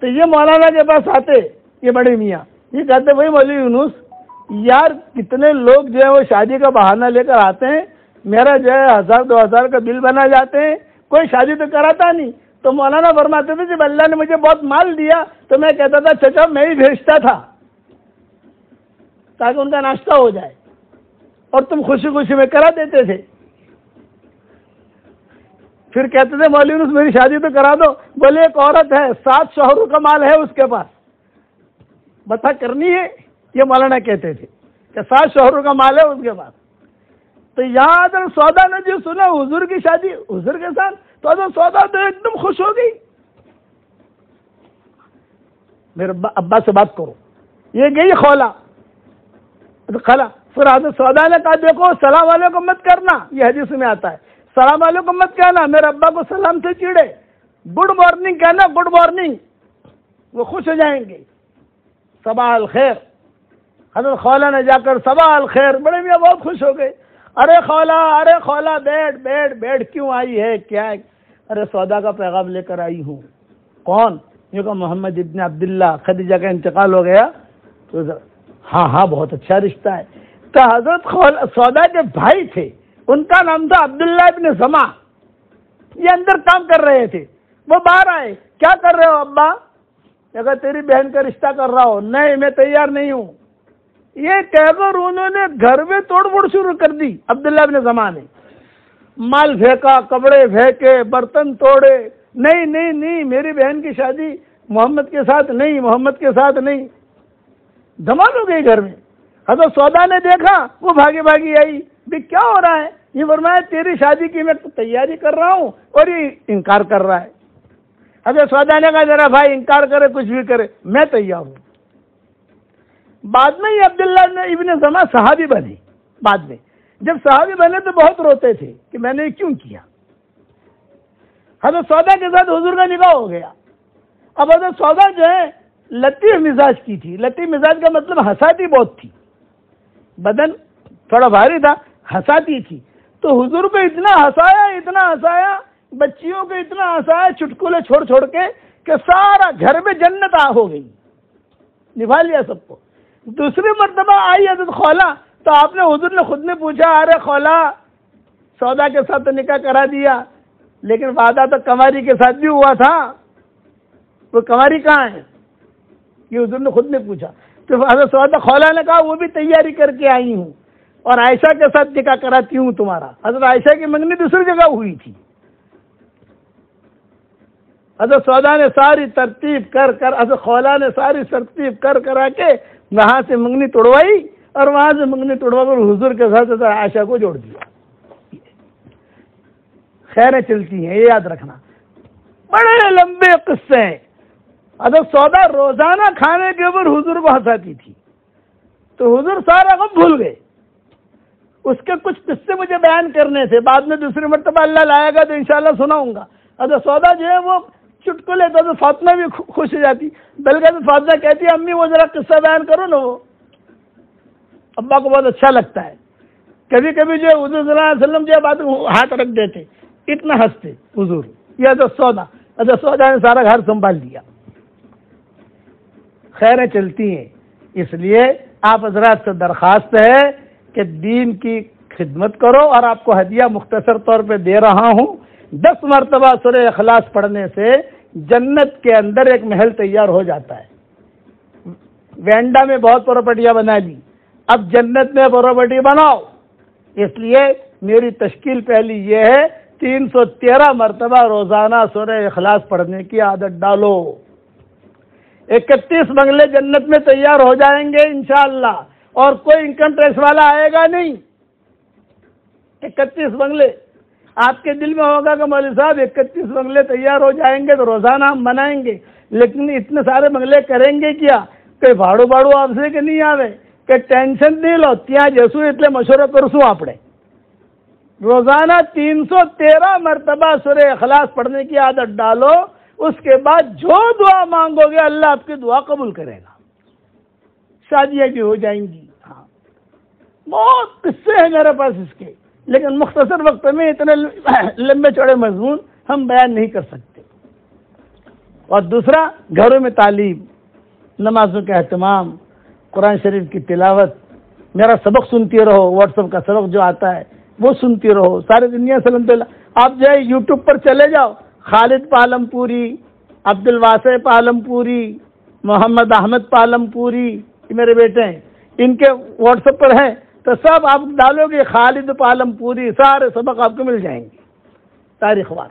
تو یہ مولانا کے پاس آتے یہ بڑے میاں، یہ کہتے بھائی مولوی یونس یار کتنے لوگ جو ہے وہ شادی کا بہانہ لے کر آتے ہیں، میرا جو ہے 1000-2000 کا بل بنا جاتے ہیں، کوئی شادی تو کراتا نہیں. تو مولانا فرماتے تھے جب اللہ نے مجھے بہت مال دیا تو میں کہتا تھا چچا میں ہی بھیجتا تھا تاکہ ان کا ناشتہ ہو جائے، اور تم خوشی خوشی میں کرا دیتے تھے. پھر کہتے تھے مولوی یونس میری شادی تو کرا دو. بولے ایک عورت ہے 7 شوہروں کا مال ہے اس کے پاس، بتا کرنی ہے؟ یہ مولانا کہتے تھے کہ 7 شوہروں کا مال ہے اس کے پاس. تو یہاں حضرت سودا نے جو سنا حضور کی شادی حضور کے ساتھ، تو حضرت سودا تو ایک دم خوش ہو گئی. میرے ابا سے بات کرو. یہ گئی خلا. پھر حضرت سودا نے کہا دیکھو سلام علیکم مت کرنا، یہ حدیث میں آتا ہے، سلام علیکم مت کہنا، میرے ابا کو سلام سے چیڑے، گڈ مارننگ کہنا، گڈ مارننگ، وہ خوش ہو جائیں گے. صباح الخیر. حضرت خولا نے جا کر صباح الخیر، بڑے میاں بہت خوش ہو گئے. ارے خولا بیٹھ بیٹھ بیٹھ، کیوں آئی ہے کیا ہے؟ ارے سودا کا پیغام لے کر آئی ہوں. کون؟ یہ کہ محمد ابن عبداللہ، خدیجہ کا انتقال ہو گیا. تو ہاں بہت اچھا رشتہ ہے. تو حضرت سودا کے بھائی تھے، ان کا نام تھا عبداللہ ابن زما. یہ اندر کام کر رہے تھے. وہ باہر آئے، کیا کر رہے ہو ابا؟ اگر تیری بہن کا رشتہ کر رہا ہو. نہیں میں تیار نہیں ہوں. یہ کہہ کر انہوں نے گھر میں توڑ پھوڑ شروع کر دی. عبداللہ ابن زما نے مال پھینکا، کپڑے پھینکے، برتن توڑے. نہیں میری بہن کی شادی محمد کے ساتھ نہیں، محمد کے ساتھ نہیں. دھمال ہو گئی گھر میں. حضرت سودا نے دیکھا، وہ بھاگی آئی. بھی کیا ہو رہا ہے؟ یہ فرمایا تیری شادی کی میں تیاری کر رہا ہوں اور یہ انکار کر رہا ہے. حضرت سودا نے کہا ذرا بھائی انکار کرے کچھ بھی کرے میں تیار ہوں. بعد میں یہ عبداللہ ابن زما صحابی بنے. بعد میں جب صحابی بنے تو بہت روتے تھے کہ میں نے یہ کیوں کیا. حضرت سودا کے ساتھ حضور کا نکاح ہو گیا. اب حضرت سودا جو ہے لطیف مزاج کی تھی. لطیف مزاج کا مطلب ہنساتی بہت تھی. بدن تھوڑا بھاری تھا، ہنساتی تھی. تو حضور کو اتنا ہنسایا، بچیوں کو اتنا ہنسایا چٹکلے چھوڑ کے کہ سارا گھر میں جنت ہو گئی، نبھا لیا سب کو. دوسری مرتبہ آئی حضرت خولا تو آپ نے حضور نے خود نے پوچھا ارے خولا سودا کے ساتھ تو نکاح کرا دیا لیکن وعدہ تو کماری کے ساتھ بھی ہوا تھا، وہ کماری کہاں ہے؟ یہ حضور نے خود نے پوچھا. تو حضرت سودا خولا نے کہا وہ بھی تیاری کر کے آئی ہوں اور عائشہ کے ساتھ نکاح کراتی ہوں تمہارا. حضرت عائشہ کی منگنی دوسری جگہ ہوئی تھی. حضرت سودا نے ساری ترتیب کر حضرت خولا نے ساری ترتیب کرا کے وہاں سے منگنی توڑوائی اور وہاں سے منگنی توڑوا کر حضور کے ساتھ حضرت عائشہ کو جوڑ دیا. خیریں چلتی ہیں، یہ یاد رکھنا. بڑے لمبے قصے ہیں. حضرت سودا روزانہ کھانے کے اوپر حضور کو ہنساتی تھی تو حضور سارا غم بھول گئے. اس کے کچھ قصے مجھے بیان کرنے تھے، بعد میں دوسری مرتبہ اللہ لائے گا تو انشاءاللہ سناؤں گا. حضرت سودا جو ہے وہ چٹکلے تو فاطمہ بھی خوش ہو جاتی، بلکہ فاطمہ کہتی ہے امی وہ ذرا قصہ بیان کرو نا. وہ ابا کو بہت اچھا لگتا ہے. کبھی کبھی جو حضور صلی اللہ علیہ وسلم جو بات ہاتھ رکھ دیتے، اتنا ہنستے حضور. یہ حضرت سودا نے سارا گھر سنبھال دیا. خیریں چلتی ہیں. اس لیے آپ حضرات سے درخواست ہے کہ دین کی خدمت کرو، اور آپ کو ہدیہ مختصر طور پہ دے رہا ہوں. 10 مرتبہ سورہ اخلاص پڑھنے سے جنت کے اندر ایک محل تیار ہو جاتا ہے. وینڈا میں بہت پراپرٹیاں بنا لی، اب جنت میں پراپرٹی بناؤ. اس لیے میری تشکیل پہلی یہ ہے 313 مرتبہ روزانہ سورہ اخلاص پڑھنے کی عادت ڈالو. 31 بنگلے جنت میں تیار ہو جائیں گے انشاءاللہ، اور کوئی انکم ٹیکس والا آئے گا نہیں. 31 بنگلے. آپ کے دل میں ہوگا کہ مولوی صاحب 31 بنگلے تیار ہو جائیں گے تو روزانہ ہم بنائیں گے، لیکن اتنے سارے بنگلے کریں گے کیا؟ کہ بھاڑو آپ سے کہ نہیں آوے کہ ٹینشن نہیں لو تیاں جیسو اتنے مشورہ کرسوں آپ نے. روزانہ 313 مرتبہ سورہ اخلاص پڑھنے کی عادت ڈالو. اس کے بعد جو دعا مانگو گے اللہ آپ کی دعا قبول کرے گا. شادیاں بھی ہو جائیں گی. ہاں بہت قصے ہیں میرے پاس اس کے. لیکن مختصر وقت میں اتنے لمبے چوڑے مضمون ہم بیان نہیں کر سکتے۔ اور دوسرا، گھروں میں تعلیم، نمازوں کا اہتمام، قرآن شریف کی تلاوت، میرا سبق سنتی رہو، واٹس ایپ کا سبق جو آتا ہے وہ سنتی رہو، ساری دنیا سے الحمد للہ۔ آپ جو ہے یوٹیوب پر چلے جاؤ، خالد پالم پوری، عبد الواسع پالم پوری، محمد احمد پالم پوری، یہ میرے بیٹے ہیں، ان کے واٹس ایپ پر ہیں، تو سب آپ ڈالو گے خالد پالم پوری، سارے سبق آپ کو مل جائیں گے تاریخ وار۔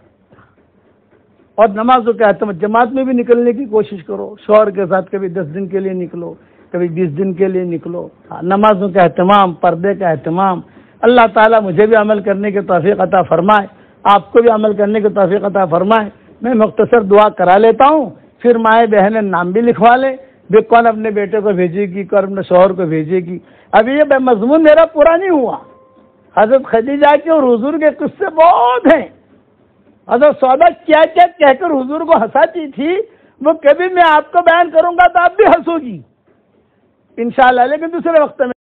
اور نمازوں کے اہتمام، جماعت میں بھی نکلنے کی کوشش کرو، شوہر کے ساتھ کبھی 10 دن کے لیے نکلو، کبھی 20 دن کے لیے نکلو۔ نمازوں کا اہتمام، پردے کا اہتمام، اللہ تعالیٰ مجھے بھی عمل کرنے کی توفیق عطا فرمائے، آپ کو بھی عمل کرنے کی توفیق عطا فرمائے۔ میں مختصر دعا کرا لیتا ہوں، پھر مائیں بہنیں نام بھی لکھوا لیں، بھی کون اپنے بیٹے کو بھیجے گی، کون اپنے شوہر کو بھیجے گی۔ ابھی یہ مضمون میرا پورا نہیں ہوا، حضرت خدیجہ کے اور حضور کے قصے بہت ہیں۔ حضرت سودا کیا کیا کہہ کر حضور کو ہنساتی تھی، وہ کبھی میں آپ کو بیان کروں گا تو آپ بھی ہنسو گی انشاءاللہ، لیکن دوسرے وقت میں